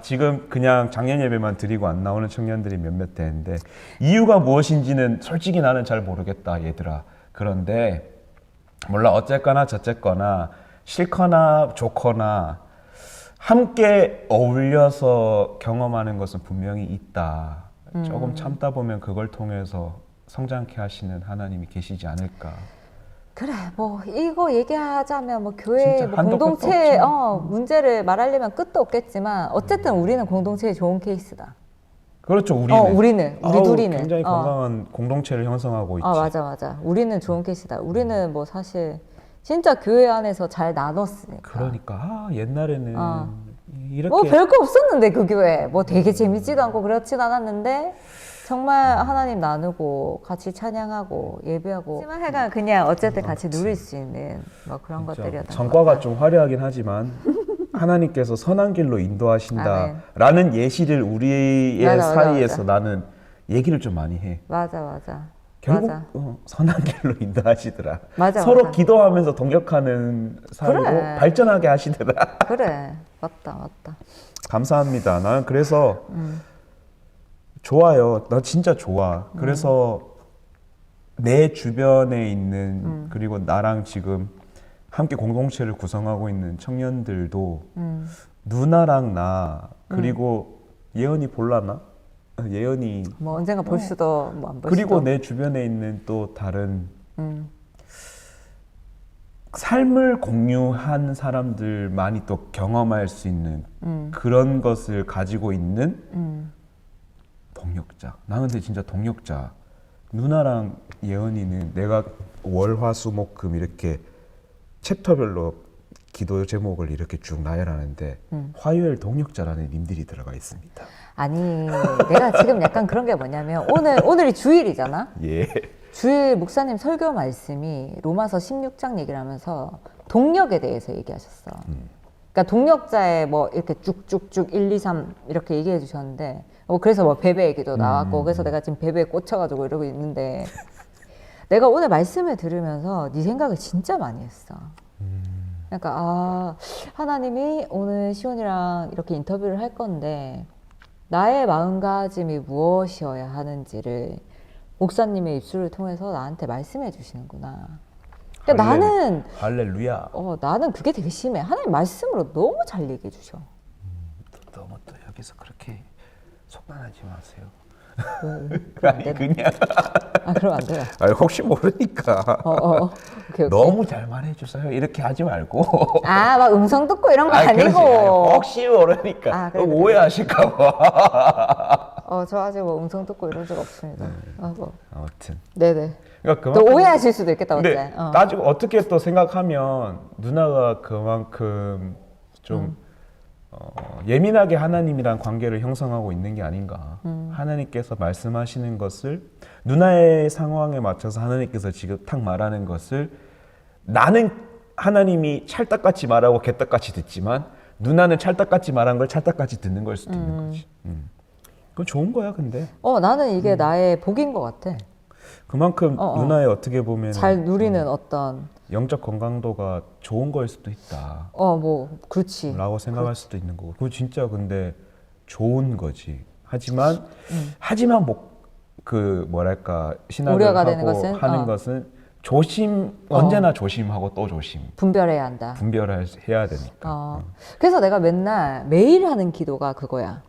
지금 그냥 작년 예배만 드리고 안 나오는 청년들이 몇몇 되는데 이유가 무엇인지는 솔직히 나는 잘 모르겠다 얘들아. 그런데 몰라 어쨌거나 저쨌거나 싫거나 좋거나 함께 어울려서 경험하는 것은 분명히 있다. 조금 참다 보면 그걸 통해서 성장케 하시는 하나님이 계시지 않을까. 그래 뭐 이거 얘기하자면 뭐 교회 진짜 뭐 한도 끝도 공동체 없죠. 문제를 말하려면 끝도 없겠지만 어쨌든 우리는 공동체의 좋은 케이스다. 그렇죠. 우리는 우리 둘이는 굉장히 건강한 공동체를 형성하고 있지. 맞아 우리는 좋은 케이스다. 우리는 뭐 사실 진짜 교회 안에서 잘 나눴으니까. 그러니까 옛날에는 이렇게 뭐 별거 없었는데 그 교회 뭐 되게 재밌지도 않고 그렇진 않았는데 정말 하나님 나누고 같이 찬양하고 예배하고 하지만 하여간 그냥 어쨌든 같이 누릴 수 있는 뭐 그런 것들이었던 성과가 좀 화려하긴 하지만 하나님께서 선한 길로 인도하신다라는 예시를 우리의 맞아, 사이에서 맞아. 나는 얘기를 좀 많이 해. 맞아 결국 맞아. 선한 길로 인도하시더라. 맞아, 서로 맞아. 기도하면서 동역하는 사이로 그래. 발전하게 하시더라. 그래 맞다 감사합니다. 나는 그래서 좋아요. 나 진짜 좋아. 그래서 내 주변에 있는 그리고 나랑 지금 함께 공동체를 구성하고 있는 청년들도 누나랑 나 그리고 예언이 볼라나? 예언이 뭐 언젠가 볼 수도 뭐 안 볼 그리고 수도 내 주변에 있는 또 다른 삶을 공유한 사람들만이 또 경험할 수 있는 그런 것을 가지고 있는 동역자. 나 근데 진짜 동역자. 누나랑 예언이는 내가 월화수목금 이렇게 챕터별로 기도 제목을 이렇게 쭉 나열하는데 화요일 동역자라는 님들이 들어가 있습니다. 아니 내가 지금 약간 그런 게 뭐냐면 오늘이 주일이잖아. 예. 주일 목사님 설교 말씀이 로마서 16장 얘기를 하면서 동력에 대해서 얘기하셨어. 그러니까 동력자의 뭐 이렇게 쭉쭉쭉 1, 2, 3 이렇게 얘기해 주셨는데 그래서 뭐 베베 얘기도 나왔고 그래서 내가 지금 베베에 꽂혀가지고 이러고 있는데 내가 오늘 말씀을 들으면서 네 생각을 진짜 많이 했어. 그러니까 하나님이 오늘 시온이랑 이렇게 인터뷰를 할 건데 나의 마음가짐이 무엇이어야 하는지를 목사님의 입술을 통해서 나한테 말씀해 주시는구나. 그러니까 나는 할렐루야. 나는 그게 되게 심해. 하나님 말씀으로 너무 잘 얘기해 주셔. 너무 또 여기서 그렇게 속단하지 마세요. 그럼 안 그냥 그럼 안 돼요. 아니, 혹시 모르니까 오케이. 너무 잘 말해주세요 이렇게 하지 말고 막 음성 듣고 이런 거 그러지 아니고. 말고 혹시 모르니까 그래. 오해하실까봐. 저 아직 뭐 음성 듣고 이런 적 없습니다. 아무튼 네네. 그러니까 또 오해하실 수도 있겠다 근데 어째. 따지고 어떻게 또 생각하면 누나가 그만큼 좀 예민하게 하나님이랑 관계를 형성하고 있는 게 아닌가. 하나님께서 말씀하시는 것을 누나의 상황에 맞춰서 하나님께서 지금 탁 말하는 것을 나는 하나님이 찰떡같이 말하고 개떡같이 듣지만 누나는 찰떡같이 말한 걸 찰떡같이 듣는 걸 수도 있는 거지. 그건 좋은 거야 근데. 나는 이게 나의 복인 것 같아. 그만큼 누나의 어떻게 보면 잘 누리는 어떤 영적 건강도가 좋은 거일 수도 있다. 뭐 그렇지. 라고 생각할 수도 있는 거고. 그거 진짜 근데 좋은 거지. 하지만 뭐랄까 신학을 우려가 하고 되는 것은? 하는 것은 언제나 조심하고 또 조심. 분별해야 한다. 분별해야 되니까. 그래서 내가 매일 하는 기도가 그거야.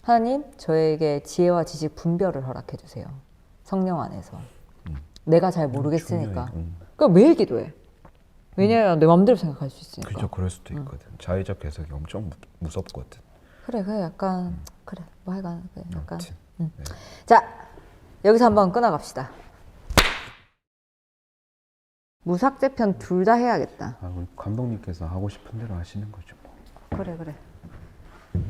하나님, 저에게 지혜와 지식 분별을 허락해 주세요. 성령 안에서. 내가 잘 모르겠으니까. 그럼 매일 기도해. 왜냐면 내 마음대로 생각할 수 있으니까. 그죠, 그럴 수도 있거든. 자의적 해석이 엄청 무섭거든. 그래 약간 그래 뭐 하여간 약간. 아무튼, 네. 자, 여기서 한번 끊어갑시다. 무삭제 편 둘 다 해야겠다. 우리 감독님께서 하고 싶은 대로 하시는 거죠. 뭐.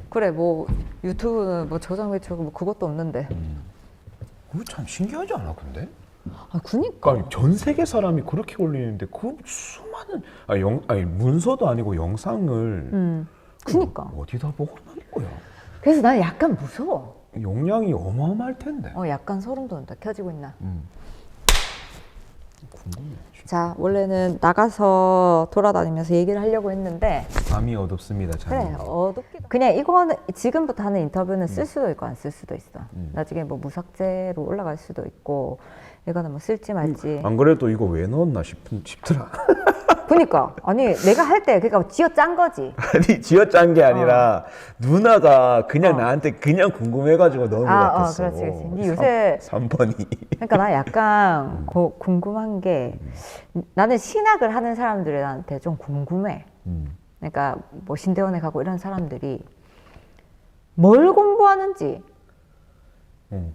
그래 뭐 유튜브는 뭐 저장 배치하고 뭐 그것도 없는데. 그거 참 신기하지 않아 근데? 그니까. 그러니까 전 세계 사람이 그렇게 올리는데 그 수많은 문서도 아니고 영상을 그니까. 어디다 보고 하는 거야? 그래서 나는 약간 무서워. 용량이 어마어마할 텐데. 약간 소름 돋는다. 켜지고 있나? 궁금해. 자, 원래는 나가서 돌아다니면서 얘기를 하려고 했는데 밤이 어둡습니다. 그래, 자님. 어둡기도. 그냥 이거는 지금부터 하는 인터뷰는 쓸 수도 있고 안 쓸 수도 있어. 나중에 뭐 무삭제로 올라갈 수도 있고 이거는 뭐 쓸지 말지. 안 그래도 이거 왜 넣었나 싶더라. 그니까 아니 내가 할 때 그러니까 쥐어 짠 거지. 아니 지어짠 게 아니라 누나가 그냥 나한테 그냥 궁금해가지고 넣은 것 같았어. 그렇지, 그렇지. 근데 요새 3번이. 그러니까 나 약간 궁금한 게 나는 신학을 하는 사람들한테 좀 궁금해. 그러니까 뭐 신대원에 가고 이런 사람들이 뭘 공부하는지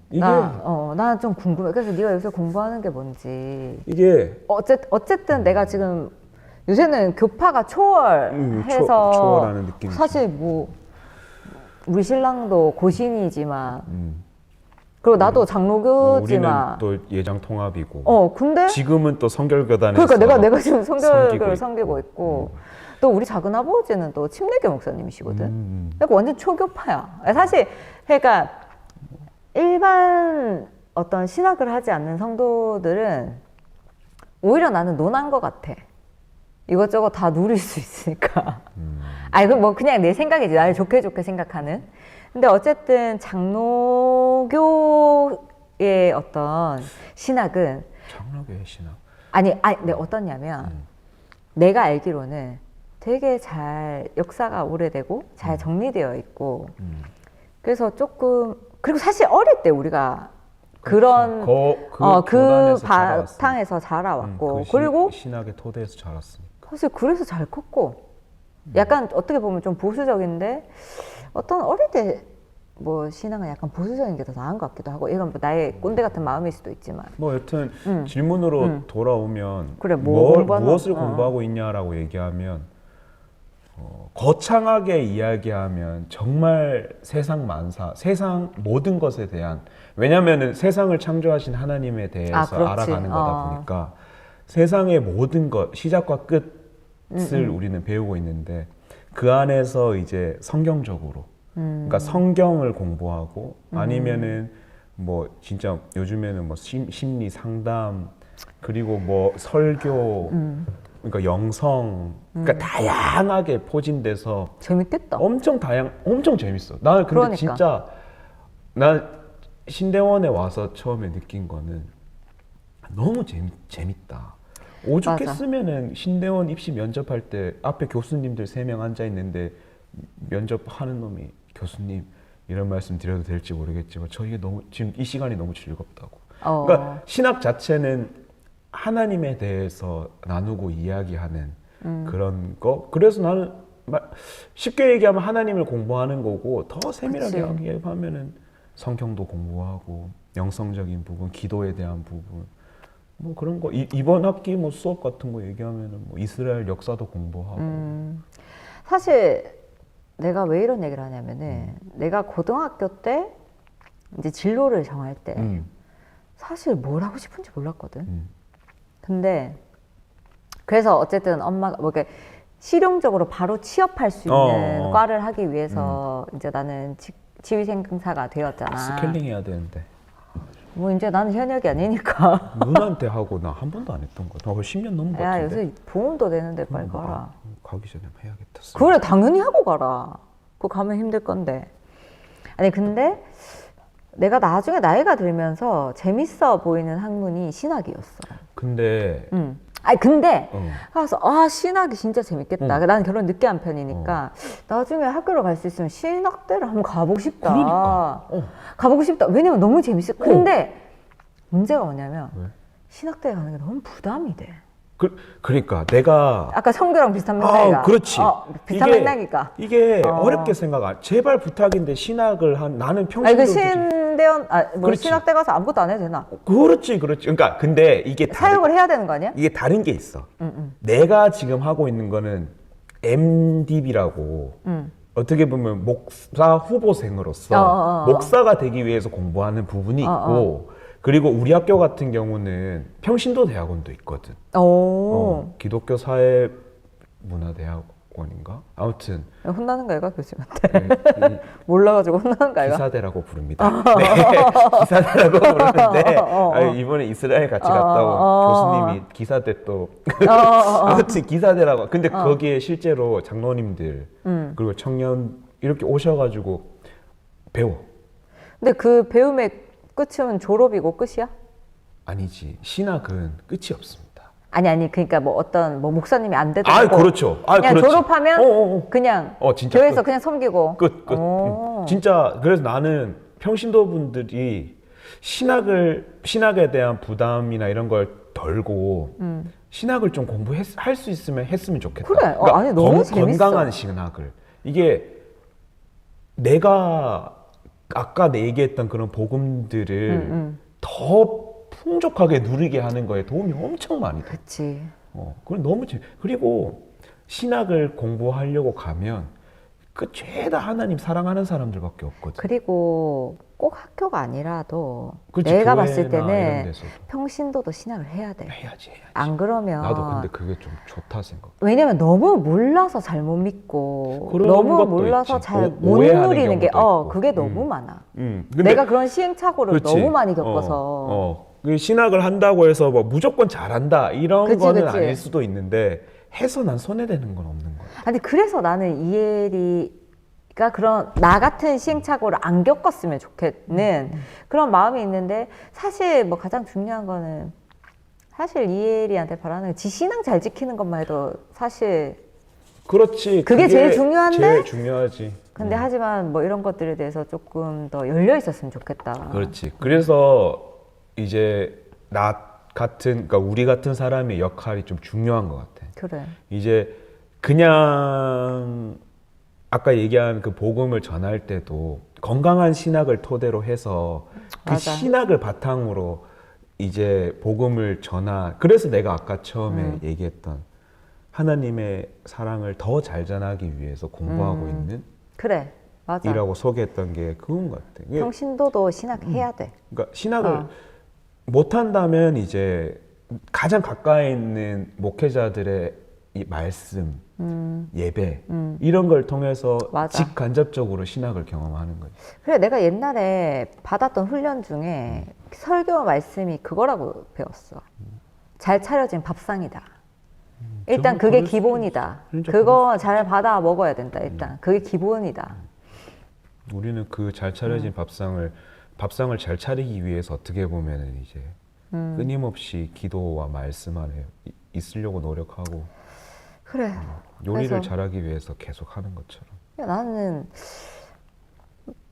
이게 나 좀 궁금해. 그래서 네가 요새 공부하는 게 뭔지. 이게 어쨌든 내가 지금 요새는 교파가 초월해서 초월하는 느낌이 사실 뭐 우리 신랑도 고신이지만 그리고 나도 장로교지만 우리는 또 예장 통합이고. 근데 지금은 또 성결교단에서. 그러니까 내가 지금 성결교를 섬기고 섬기고 있고 또 우리 작은 아버지는 또 침례교 목사님이시거든. 그러니까 완전 초교파야. 사실 그러니까 일반 어떤 신학을 하지 않는 성도들은 오히려 나는 논한 것 같아. 이것저것 다 누릴 수 있으니까. 아니, 그럼 뭐 그냥 내 생각이지. 나를 좋게 생각하는. 근데 어쨌든 장로교의 어떤 신학은 장로교의 신학. 아니, 네, 어떠냐면 내가 알기로는 되게 잘 역사가 오래되고 잘 정리되어 있고 그래서 조금 그리고 사실 어릴 때 우리가 그런 그 바탕에서 자라왔고 그리고 신학의 토대에서 자랐으니까 사실 그래서 잘 컸고 약간 어떻게 보면 좀 보수적인데 어떤 어릴 때 뭐 신앙은 약간 보수적인 게 더 나은 것 같기도 하고 이건 뭐 나의 꼰대 같은 마음일 수도 있지만 뭐 여튼 질문으로 돌아오면 그래, 무엇을 공부하고 있냐라고 얘기하면 거창하게 이야기하면 정말 세상 만사, 세상 모든 것에 대한 왜냐하면 세상을 창조하신 하나님에 대해서 알아가는 거다 보니까 세상의 모든 것 시작과 끝을 우리는 배우고 있는데 그 안에서 이제 성경적으로 그러니까 성경을 공부하고 아니면은 뭐 진짜 요즘에는 뭐 심리 상담 그리고 뭐 설교 그러니까 영성 그러니까 다양하게 포진돼서 재밌겠다. 엄청 재밌어. 나는 근데 그러니까. 진짜 난 신대원에 와서 처음에 느낀 거는 너무 재밌다. 오죽했으면은 신대원 입시 면접할 때 앞에 교수님들 3명 앉아 있는데 면접하는 놈이 교수님 이런 말씀 드려도 될지 모르겠지만 저희가 너무 지금 이 시간이 너무 즐겁다고. 그러니까 신학 자체는 하나님에 대해서 나누고 이야기하는 그런 거. 그래서 나는 쉽게 얘기하면 하나님을 공부하는 거고 더 세밀하게 얘기하면은 성경도 공부하고 영성적인 부분, 기도에 대한 부분. 뭐 그런 거 이번 학기 뭐 수업 같은 거 얘기하면은 뭐 이스라엘 역사도 공부하고. 사실 내가 왜 이런 얘기를 하냐면은 내가 고등학교 때 이제 진로를 정할 때 사실 뭘 하고 싶은지 몰랐거든. 근데 그래서 어쨌든 엄마가 뭐 이렇게 실용적으로 바로 취업할 수 있는 과를 하기 위해서 이제 나는 지휘생강사가 되었잖아. 스케일링 해야 되는데. 뭐 이제 나는 현역이 아니니까. 누나한테 하고 나 한 번도 안 했던 거야. 나 10년 넘은 거 야, 같은데. 요새 보험도 되는데 빨리 가라. 가기 전에 해야겠다. 그래, 당연히 하고 가라. 그거 가면 힘들 건데. 아니, 근데 내가 나중에 나이가 들면서 재밌어 보이는 학문이 신학이었어. 근데 아니 근데 가서 신학이 진짜 재밌겠다. 나는 결혼 늦게 한 편이니까 나중에 학교를 갈 수 있으면 신학대를 한번 가보고 싶다. 그러니까. 가보고 싶다. 왜냐면 너무 재밌어. 근데 문제가 뭐냐면 왜? 신학대에 가는 게 너무 부담이 돼. 그러니까 내가 아까 성교랑 비슷한 맥락이가. 그렇지. 비슷한 맥락이니까. 이게 어렵게 생각 제발 부탁인데 신학을 나는 평생도 아니 그 신대원 그렇지. 신학대 가서 아무것도 안 해도 되나? 그렇지. 그러니까 근데 이게 사역을 해야 되는 거 아니야? 이게 다른 게 있어. 내가 지금 하고 있는 거는 MDB라고 어떻게 보면 목사 후보생으로서 목사가 되기 위해서 공부하는 부분이 있고 그리고 우리 학교 같은 경우는 평신도 대학원도 있거든. 기독교 사회 문화대학 교육원인가? 아무튼 혼나는 거야, 교수님한테. 그 몰라가지고 혼나는 거야. 기사대라고 부릅니다. 네, 기사대라고 부르는데 이번에 이스라엘 같이 갔다 온 교수님이 기사대 또 아무튼 기사대라고. 근데 거기에 실제로 장로님들 그리고 청년 이렇게 오셔가지고 배워. 근데 그 배움의 끝은 졸업이고 끝이야? 아니지. 신학은 끝이 없습니다. 아니 그러니까 뭐 어떤 뭐 목사님이 안 되더라도 그렇죠. 그냥 그렇지. 졸업하면 그냥 진짜 교회에서 끝. 그냥 섬기고 끝. 진짜 그래서 나는 평신도 분들이 신학에 대한 부담이나 이런 걸 덜고 신학을 좀 공부할 수 있으면 했으면 좋겠다. 그래. 아니 너무 재밌어. 건강한 신학을. 이게 내가 아까 내 얘기했던 그런 복음들을 더 풍족하게 누리게 하는 거에 도움이 엄청 많이 돼. 그렇지. 그건 너무 그리고 신학을 공부하려고 가면 그 죄다 하나님 사랑하는 사람들밖에 없거든. 그리고 꼭 학교가 아니라도 그렇지, 내가 봤을 교회나 이런 때는 데서도. 평신도도 신학을 해야 돼. 해야지. 안 그러면 나도 근데 그게 좀 좋다 생각. 왜냐면 너무 몰라서 잘못 믿고 그런 너무 것도 몰라서 있지. 잘 못 오해하는 누리는 게 경우도 있고. 그게 너무 많아. 근데 내가 그런 시행착오를 그렇지. 너무 많이 겪어서 그 신학을 한다고 해서 뭐 무조건 잘한다 이런 그치, 거는 그치. 아닐 수도 있는데 해서 난 손해되는 건 없는 거야. 아니 그래서 나는 이혜리가 그런 나 같은 시행착오를 안 겪었으면 좋겠는 그런 마음이 있는데 사실 뭐 가장 중요한 거는 사실 이혜리한테 바라는 지 신앙 잘 지키는 것만 해도 사실 그렇지. 그게 제일 중요한데? 제일 중요하지. 근데 하지만 뭐 이런 것들에 대해서 조금 더 열려 있었으면 좋겠다. 그렇지. 그래서 이제 그러니까 우리 같은 사람의 역할이 좀 중요한 것 같아. 그래. 이제 그냥 아까 얘기한 그 복음을 전할 때도 건강한 신학을 토대로 해서 그 맞아. 신학을 바탕으로 이제 복음을 그래서 내가 아까 처음에 얘기했던 하나님의 사랑을 더 잘 전하기 위해서 공부하고 있는 그래. 맞아. 이라고 소개했던 게 그건 것 같아. 평신도도 신학 해야 돼. 그러니까 신학을 못한다면 이제 가장 가까이 있는 목회자들의 이 말씀, 예배 이런 걸 통해서 맞아. 직간접적으로 신학을 경험하는 거지. 그래 내가 옛날에 받았던 훈련 중에 설교 말씀이 그거라고 배웠어. 잘 차려진 밥상이다. 일단 저는 그게 그럴 수도 기본이다. 있어. 진짜 그거 잘 받아 먹어야 된다. 일단 그게 기본이다. 우리는 그 잘 차려진 밥상을 잘 차리기 위해서 어떻게 보면은 이제 끊임없이 기도와 말씀 안에 있으려고 노력하고 그래. 요리를 그래서 잘하기 위해서 계속 하는 것처럼. 나는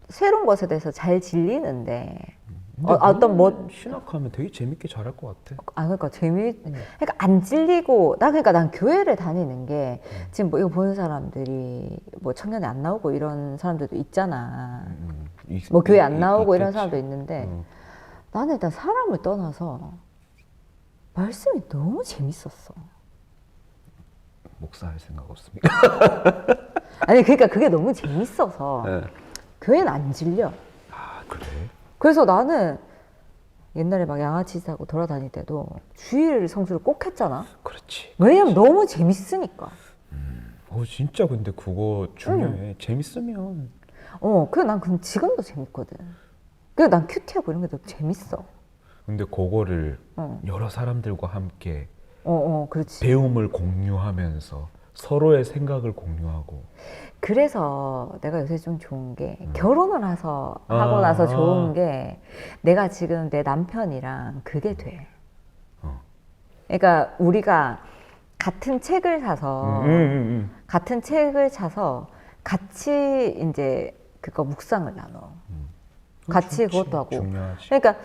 새로운 것에 대해서 잘 질리는데 근데 어떤 뭐 신학하면 되게 재밌게 잘할 것 같아. 그러니까 그러니까 안 질리고 그러니까 난 교회를 다니는 게 지금 뭐 이거 보는 사람들이 뭐 청년에 안 나오고 이런 사람들도 있잖아. 뭐 교회 안 나오고 이런 있겠지. 사람도 있는데 나는 일단 사람을 떠나서 말씀이 너무 재밌었어. 목사 할 생각 없습니까? 아니 그러니까 그게 너무 재밌어서 네. 교회는 안 질려. 아 그래? 그래서 나는 옛날에 막 양아치 짓하고 돌아다닐 때도 주일 성수를 꼭 했잖아. 그렇지. 왜냐면 너무 재밌으니까. 진짜 근데 그거 중요해. 재밌으면. 그래 난 그럼 지금도 재밌거든. 그래 난 큐티하고 이런 게 너무 재밌어. 근데 그거를 여러 사람들과 함께 그렇지. 배움을 공유하면서 서로의 생각을 공유하고. 그래서 내가 요새 좀 좋은 게 결혼을 하고 나서 좋은 게 내가 지금 내 남편이랑 그게 돼. 그러니까 우리가 같은 책을 사서 같이 이제 그거 묵상을 나눠. 같이 좋지. 그것도 하고. 중요하지. 그러니까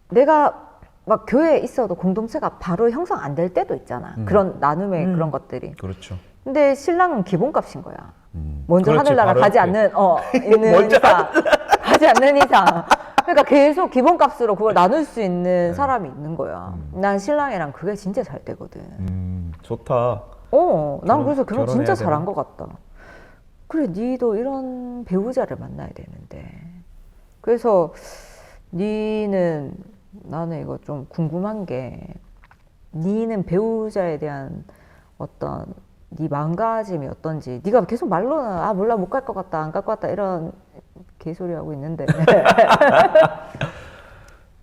내가 막 교회에 있어도 공동체가 바로 형성 안 될 때도 있잖아. 그런 나눔의 그런 것들이. 그렇죠. 근데 신랑은 기본값인 거야. 먼저 그렇지, 하늘나라 바로 가지 옆에. 않는 있는 이상 가지 않는 이상. 그러니까 계속 기본값으로 그걸 나눌 수 있는 사람이 있는 거야. 난 신랑이랑 그게 진짜 잘 되거든. 좋다. 난 그래서 결혼 결혼해야 진짜 잘한 되나? 것 같다. 그래, 니도 이런 배우자를 만나야 되는데. 그래서 나는 이거 좀 궁금한 게, 니는 배우자에 대한 어떤 네 마음가짐이 어떤지. 네가 계속 말로는 아 몰라 못 갈 것 같다 안 갈 것 같다 이런 개소리 하고 있는데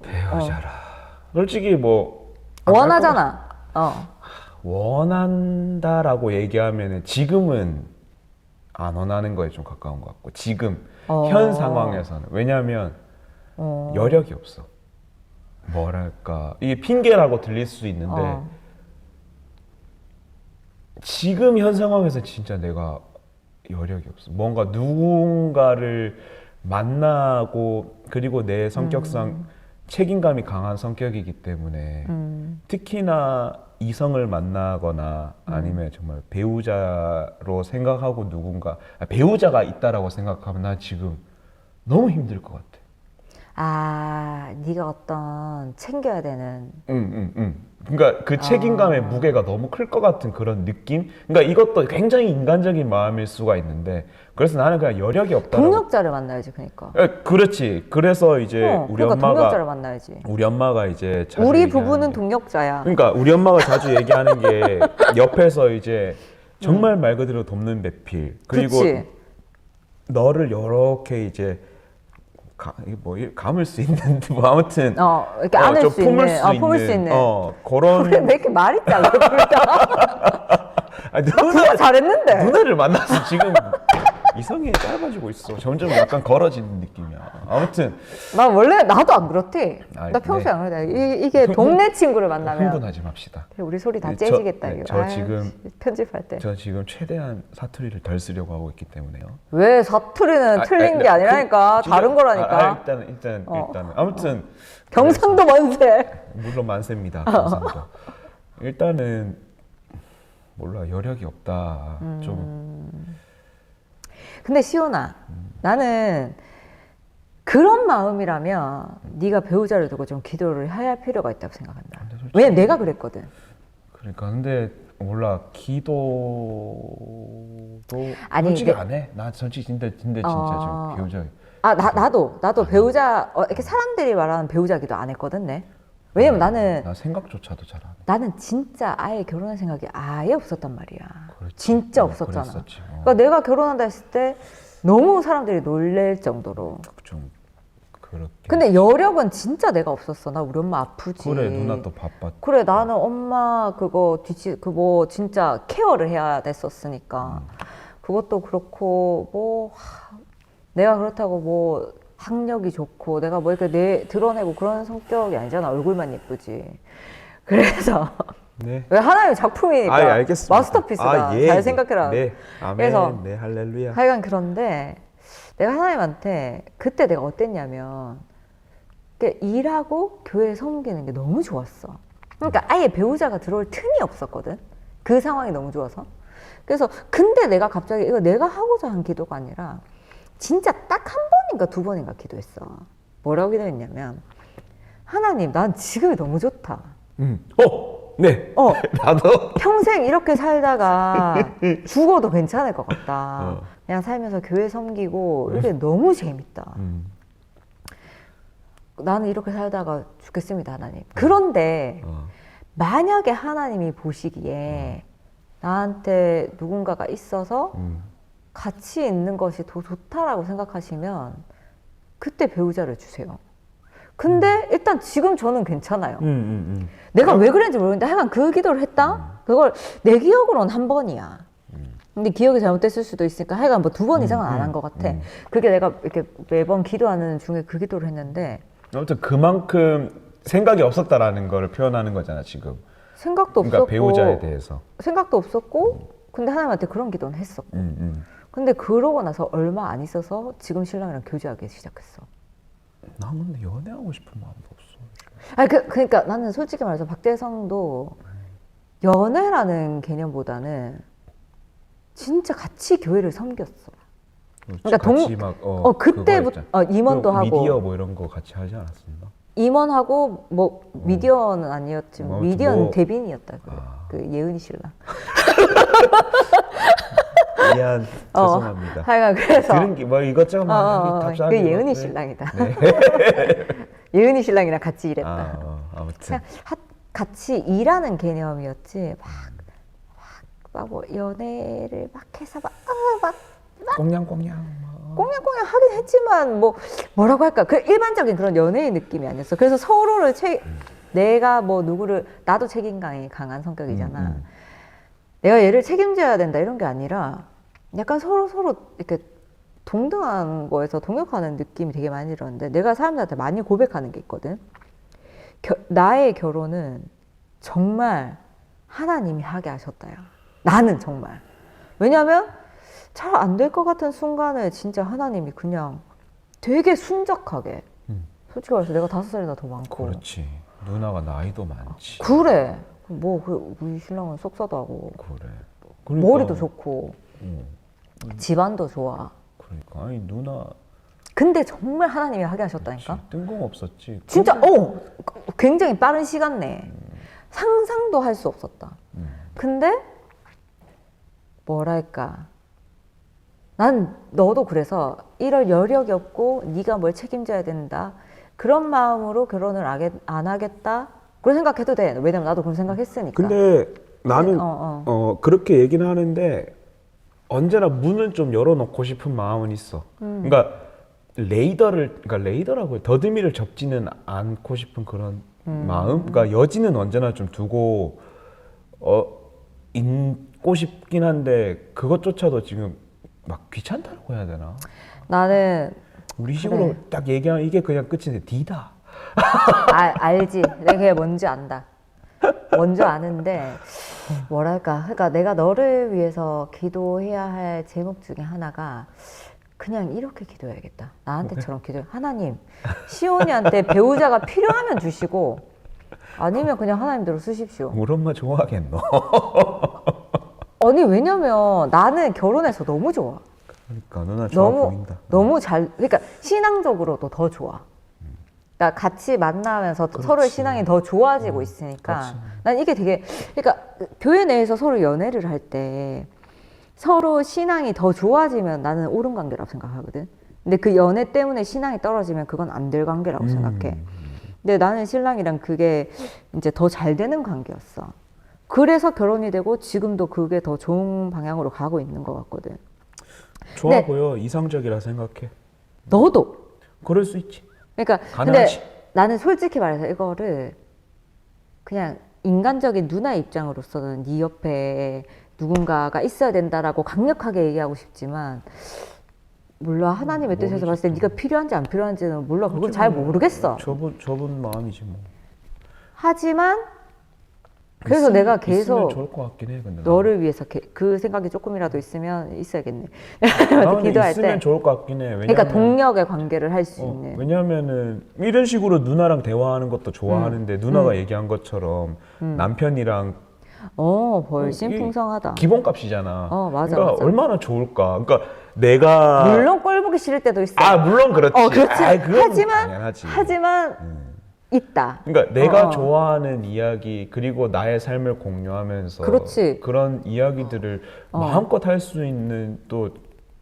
배우자라. 솔직히 뭐 원하잖아. 원한다라고 얘기하면은 지금은 안 원하는 거에 좀 가까운 것 같고 지금 어. 현 상황에서는 왜냐하면 여력이 없어. 뭐랄까 이게 핑계라고 들릴 수 있는데 지금 현 상황에서 진짜 내가 여력이 없어. 뭔가 누군가를 만나고 그리고 내 성격상 책임감이 강한 성격이기 때문에 특히나 이성을 만나거나 아니면 정말 배우자로 생각하고 배우자가 있다라고 생각하면 난 지금 너무 힘들 것 같아. 아, 네가 어떤 챙겨야 되는. 그러니까 그 책임감의 무게가 너무 클 것 같은 그런 느낌? 그러니까 이것도 굉장히 인간적인 마음일 수가 있는데 그래서 나는 그냥 여력이 없다라고. 동력자를 만나야지, 그러니까. 그렇지. 그래서 이제 우리 그러니까 엄마가 동력자를 만나야지. 우리 엄마가 이제 자주 우리 얘기하는 부부는 게 동력자야. 그러니까 우리 엄마가 자주 얘기하는 게 옆에서 이제 정말 말 그대로 돕는 배필 그리고 그치? 너를 이렇게 이제 감을 수 있는 뭐 아무튼 이렇게 안을 좀 수 품을 있는, 수 품을 수 있는 있는. 그런 그래, 왜 이렇게 말이 짧아, 둘 다. 그거 잘했는데. 누나를 만나서 지금 이성이 짧아지고 있어. 점점 약간 걸어지는 느낌이야. 아무튼 나 원래 나도 안 그렇대. 아, 나 평소에 네. 안 그래. 이게 동네 친구를 만나면 흥분하지 맙시다. 우리 소리 다 저- 째지겠다. 네, 이거. 저 아유, 지금- 편집할 때. 저 지금 최대한 사투리를 덜 쓰려고 하고 있기 때문에요. 왜 사투리는 틀린 게 아니라니까. 다른 거라니까. 일단은 아무튼 경상도 만세. 물론 만세입니다. 경상도. 일단은 몰라 여력이 없다. 좀 근데 시온아, 나는 그런 마음이라면 네가 배우자를 두고 좀 기도를 해야 할 필요가 있다고 생각한다. 근데 솔직히- 왜냐면 내가 그랬거든. 그러니까 근데 몰라 기도도 아니, 솔직히 내- 안 해. 나 솔직히 진짜 좀 배우자. 나도 배우자, 이렇게 사람들이 말하는 배우자 기도 안 했거든, 내. 왜냐면 나 생각조차도 잘 안 해. 나는 진짜 아예 결혼할 생각이 아예 없었단 말이야. 그렇지. 진짜 없었잖아. 그랬었지. 그러니까 내가 결혼한다 했을 때 너무 사람들이 놀랄 정도로. 좀 그렇게. 근데 여력은 진짜 내가 없었어. 나 우리 엄마 아프지. 그래 누나 또 바빴. 그래 나는 엄마 그거 뭐 진짜 케어를 해야 됐었으니까 그것도 그렇고 뭐 내가 그렇다고 뭐 학력이 좋고 내가 뭐 이렇게 드러내고 그런 성격이 아니잖아. 얼굴만 예쁘지. 그래서 네. 왜 하나의 작품이니까 알겠습니다. 마스터피스다. 잘 생각해라. 네. 아멘. 그래서 네 할렐루야. 하여간 그런데 내가 하나님한테 그때 내가 어땠냐면 일하고 교회 섬기는 게 너무 좋았어. 그러니까 아예 배우자가 들어올 틈이 없었거든. 그 상황이 너무 좋아서. 그래서 근데 내가 갑자기 이거 내가 하고자 한 기도가 아니라 진짜 딱 한 번인가 두 번인가 기도했어. 뭐라고 기도했냐면 하나님 난 지금이 너무 좋다. 네. 나도. 평생 이렇게 살다가 죽어도 괜찮을 것 같다. 그냥 살면서 교회 섬기고 이게 너무 재밌다. 나는 이렇게 살다가 죽겠습니다, 하나님. 그런데 만약에 하나님이 보시기에 나한테 누군가가 있어서 같이 있는 것이 더 좋다라고 생각하시면 그때 배우자를 주세요. 근데 일단 지금 저는 괜찮아요. 내가 왜 그랬는지 모르겠는데 하여간 그 기도를 했다? 그걸 내 기억으로는 한 번이야. 근데 기억이 잘못됐을 수도 있으니까 하여간 뭐 두 번 이상은 안 한 것 같아. 그게 내가 이렇게 매번 기도하는 중에 그 기도를 했는데 아무튼 그만큼 생각이 없었다라는 거를 표현하는 거잖아 지금. 생각도 그러니까 없었고 배우자에 대해서. 생각도 없었고 근데 하나님한테 그런 기도는 했었고 근데 그러고 나서 얼마 안 있어서 지금 신랑이랑 교제하기 시작했어. 나는 연애하고 싶은 마음도 없어. 아니 그러니까 나는 솔직히 말해서 박재성도 연애라는 개념보다는 진짜 같이 교회를 섬겼어. 그러니까 같이 막 그때부터 임원도 하고 미디어 뭐 이런 거 같이 하지 않았었나? 임원하고 뭐 미디어는 아니었지만 뭐, 미디어는 뭐, 대빈이었다. 그 예은이 신랑. 미안 죄송합니다. 하여간 그래서 들은 게 뭐 이것저것 막 답사하기 그 예은이 네. 신랑이다. 네. 예은이 신랑이랑 같이 일했다. 아무튼 그냥 같이 일하는 개념이었지 막 막 뭐 연애를 막 해서 막 꽁냥꽁냥 꽁냥꽁냥 하긴 했지만 뭐라고 할까 그 일반적인 그런 연애의 느낌이 아니었어. 그래서 서로를 내가 뭐 누구를 나도 책임감이 강한 성격이잖아. 내가 얘를 책임져야 된다 이런 게 아니라 약간 서로 이렇게 동등한 거에서 동역하는 느낌이 되게 많이 들었는데 내가 사람들한테 많이 고백하는 게 있거든. 나의 결혼은 정말 하나님이 하게 하셨다요. 나는 정말. 왜냐면 잘 안 될 것 같은 순간에 진짜 하나님이 그냥 되게 순적하게 솔직히 말해서 내가 5살이나 더 많고 그렇지. 누나가 나이도 많지. 그래. 우리 신랑은 속사도 하고 그래. 머리도 좋고 집안도 좋아. 그러니까 아니 누나 근데 정말 하나님이 하게 하셨다니까. 뜬금없었지. 진짜 굉장히 빠른 시간 내에 상상도 할 수 없었다. 근데 뭐랄까 난 너도 그래서 이럴 여력이 없고 네가 뭘 책임져야 된다 그런 마음으로 결혼을 안 하겠다 그런 생각해도 돼. 왜냐면 나도 그런 생각했으니까. 근데 나는 그렇게 얘기는 하는데 언제나 문은 좀 열어놓고 싶은 마음은 있어. 그러니까 레이더라고 더듬이를 접지는 않고 싶은 그런 마음. 그러니까 여지는 언제나 좀 두고 있고 싶긴 한데 그것조차도 지금 막 귀찮다고 해야 되나? 나는 우리 식으로 그래. 딱 얘기하면 이게 그냥 끝인데 D다. 알지. 내가 그게 뭔지 안다. 먼저 아는데 뭐랄까 그러니까 내가 너를 위해서 기도해야 할 제목 중에 하나가 그냥 이렇게 기도해야겠다. 나한테처럼 기도해. 하나님 시온이한테 배우자가 필요하면 주시고 아니면 그냥 하나님대로 쓰십시오. 우리 엄마 좋아하겠노? 아니 왜냐면 나는 결혼해서 너무 좋아. 그러니까 누나 좋아 보인다. 너무 그러니까 신앙적으로도 더 좋아. 그러니까 같이 만나면서 서로의 신앙이 더 좋아지고 있으니까 그렇지. 난 이게 되게 그러니까 교회 내에서 서로 연애를 할 때 서로 신앙이 더 좋아지면 나는 옳은 관계라고 생각하거든. 근데 그 연애 때문에 신앙이 떨어지면 그건 안 될 관계라고 생각해. 근데 나는 신랑이랑 그게 이제 더 잘 되는 관계였어. 그래서 결혼이 되고 지금도 그게 더 좋은 방향으로 가고 있는 것 같거든. 좋아 네. 보여. 이상적이라 생각해. 너도. 그럴 수 있지. 그러니까 가능하지. 근데 나는 솔직히 말해서 이거를 그냥 인간적인 누나의 입장으로서는 네 옆에 누군가가 있어야 된다라고 강력하게 얘기하고 싶지만 몰라 하나님의 뜻에서 봤을 때 네가 필요한지 안 필요한지는 몰라. 그건 잘 모르겠어. 저분 마음이지 뭐. 하지만 그래서 내가 있으면 계속 좋을 것 같긴 해. 근데 너를 위해서 그 생각이 조금이라도 있으면 있어야겠네. 나는 기도할 있으면 때. 좋을 것 같긴 해. 왜냐면, 그러니까 동력의 관계를 할 수 있는. 왜냐면은 이런 식으로 누나랑 대화하는 것도 좋아하는데 누나가 얘기한 것처럼 남편이랑 훨씬 이 풍성하다. 기본값이잖아. 맞아, 그러니까 맞아. 얼마나 좋을까. 그러니까 내가 물론 꼴 보기 싫을 때도 있어. 물론 그렇지. 그렇지. 그건 하지만 당연하지. 있다. 그러니까 내가 좋아하는 이야기 그리고 나의 삶을 공유하면서 그렇지. 그런 이야기들을 마음껏 할 수 있는 또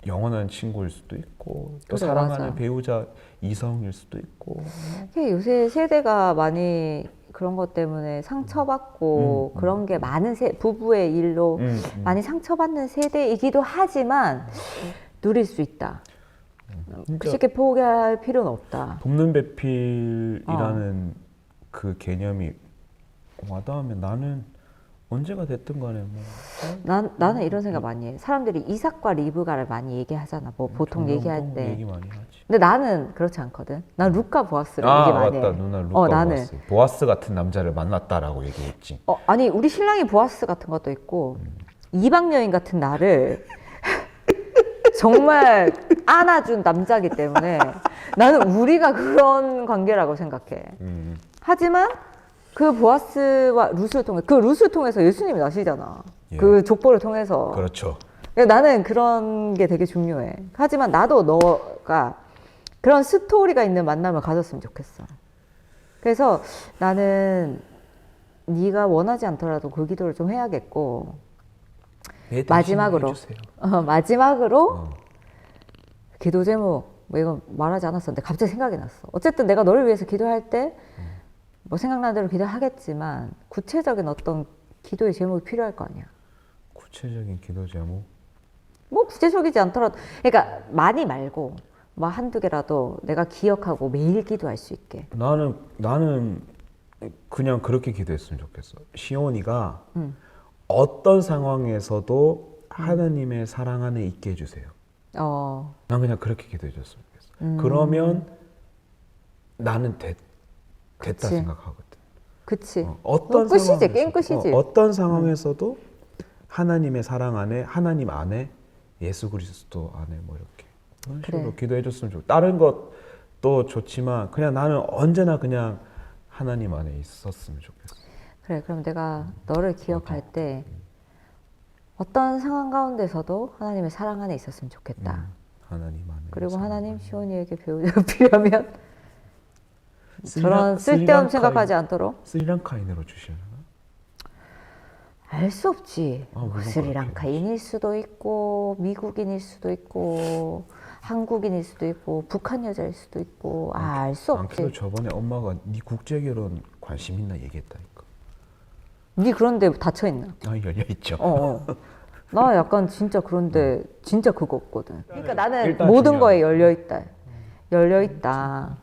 영원한 친구일 수도 있고 또 그래, 사랑하는 맞아. 배우자 이성일 수도 있고 이게 요새 세대가 많이 그런 것 때문에 상처받고 그런 게 많은 부부의 일로 많이 상처받는 세대이기도 하지만 누릴 수 있다. 그러니까 쉽게 포기할 필요는 없다. 돕는 배필이라는 그 개념이 와닿으면 나는 언제가 됐든 간에 뭐 나는 이런 생각 많이 해. 사람들이 이삭과 리브가를 많이 얘기하잖아. 뭐 보통 얘기할 때. 얘기 많이 하지. 근데 나는 그렇지 않거든. 난 루카 보아스를 얘기 많이 맞다. 해. 누나 루카 나는. 보아스. 보아스 같은 남자를 만났다라고 얘기했지. 아니 우리 신랑이 보아스 같은 것도 있고 이방 여인 같은 나를 정말 안아준 남자기 때문에 나는 우리가 그런 관계라고 생각해. 하지만 그 보아스와 룻을 통해서 예수님이 나시잖아. 예. 그 족보를 통해서. 그렇죠. 나는 그런 게 되게 중요해. 하지만 나도 너가 그런 스토리가 있는 만남을 가졌으면 좋겠어. 그래서 나는 네가 원하지 않더라도 그 기도를 좀 해야겠고 마지막으로 기도 제목 뭐 이거 말하지 않았었는데 갑자기 생각이 났어. 어쨌든 내가 너를 위해서 기도할 때 뭐 생각나는 대로 기도하겠지만 구체적인 어떤 기도의 제목이 필요할 거 아니야. 구체적인 기도 제목. 뭐 구체적이지 않더라도 그러니까 많이 말고 뭐 한두 개라도 내가 기억하고 매일 기도할 수 있게. 나는 그냥 그렇게 기도했으면 좋겠어. 시온이가 어떤 상황에서도 하나님의 사랑 안에 있게 해주세요. 난 그냥 그렇게 기도해줬으면 좋겠어. 그러면 나는 됐다 그치. 생각하거든. 그치. 어떤 끝이지, 상황에서, 게임 끝이지. 어떤 상황에서도 하나님의 사랑 안에, 하나님 안에, 예수 그리스도 안에 뭐 이렇게 그런 식으로 그래. 기도해줬으면 좋겠어. 다른 것도 좋지만 그냥 나는 언제나 그냥 하나님 안에 있었으면 좋겠어. 그래, 그럼 내가 너를 기억할 때 어떤 상황 가운데서도 하나님의 사랑 안에 있었으면 좋겠다. 하나님 안에. 그리고 하나님 시온이에게 배우려면 저런 쓸데없는 생각하지 않도록 스리랑카인으로 주시려나? 알 수 없지. 무슨 스리랑카인일 수도 있고 미국인일 수도 있고 한국인일 수도 있고 북한 여자일 수도 있고 알 수 안케도 없지. 저번에 엄마가 네 국제 결혼 관심 있나 얘기했다니까. 네 그런데 닫혀 있나? 열려 있죠. 나 약간 진짜 그런데 진짜 그거 없거든. 그러니까 나는 일단 모든 중요한 거에 열려 있다. 열려 있다.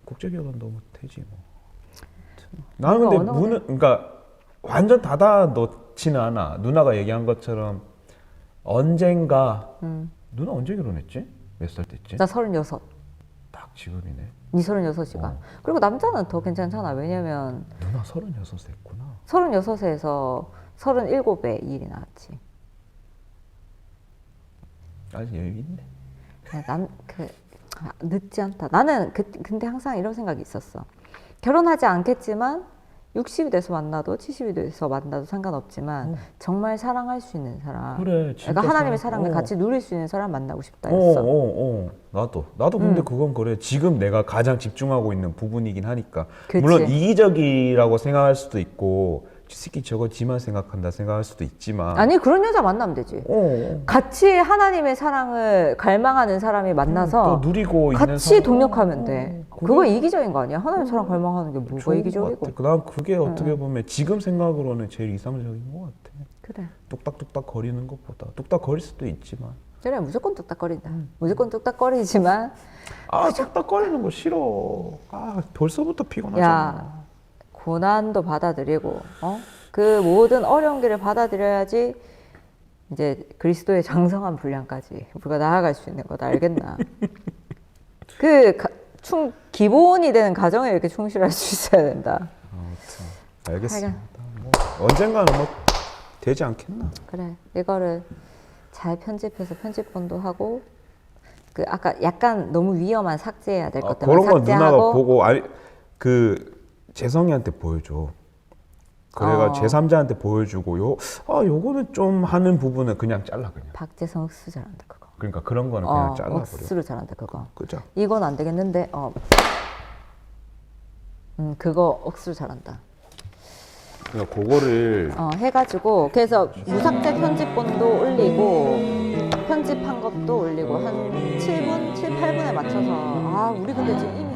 국제 결혼도 뭐 되지 뭐. 나는 근데 언어가 문은 그러니까 완전 닫아 놓지는 않아. 누나가 얘기한 것처럼 언젠가 누나 언제 결혼했지? 몇 살 때지? 나 36. 딱 지금이네. 네 36이가. 그리고 남자는 더 괜찮잖아. 왜냐면 누나 36 했구나. 36에서 37에 일이 나왔지. 아직 여유 있네. 늦지 않다. 나는 근데 항상 이런 생각이 있었어. 결혼하지 않겠지만 60이 돼서 만나도 70이 돼서 만나도 상관없지만 정말 사랑할 수 있는 사람. 그래, 진짜 그러니까 하나님의 사랑- 사랑을 같이 누릴 수 있는 사람 만나고 싶다 했어. 나도 근데 그건 그래. 지금 내가 가장 집중하고 있는 부분이긴 하니까. 그치. 물론 이기적이라고 생각할 수도 있고, 특히 저거 지만 생각한다 생각할 수도 있지만. 아니 그런 여자 만나면 되지. 같이 하나님의 사랑을 갈망하는 사람이 만나서 또 누리고 있는 같이 사람. 동력하면 돼. 그거 이기적인 거 아니야? 하나님의 사랑 갈망하는 게 뭐가 좋은 것 이기적이고? 같아. 난 그게 어떻게 보면 지금 생각으로는 제일 이상적인 것 같아. 그래. 뚝딱뚝딱 거리는 것보다 뚝딱 거릴 수도 있지만. 그래 무조건 뚝딱거린다. 무조건 뚝딱거리지만 뚝딱 거리는 거 싫어. 벌써부터 피곤하잖아. 야 고난도 받아들이고 그 모든 어려운 길을 받아들여야지 이제 그리스도의 장성한 분량까지 우리가 나아갈 수 있는 거다. 알겠나? 기본이 되는 가정에 이렇게 충실할 수 있어야 된다. 아무튼 알겠습니다. 뭐 언젠가는 뭐 되지 않겠나? 그래 이거를 잘 편집해서 편집본도 하고 아까 약간 너무 위험한 삭제해야 될 것들만 그런 건 삭제하고 누나가 보고 재성이한테 보여줘. 그래가 제3자한테 보여주고 요거는 좀 하는 부분은 그냥 잘라 그냥. 박재성 억수 잘한다 그거. 그러니까 그런 거는 그냥 잘라버려. 억수로 잘한다 그거. 그죠? 이건 안 되겠는데 그거 억수로 잘한다. 그러니까 그거를 해가지고 그래서 무삭제 편집본도 올리고 편집한 것도 올리고 한 7분, 7, 8분에 맞춰서 우리 근데 지금 이미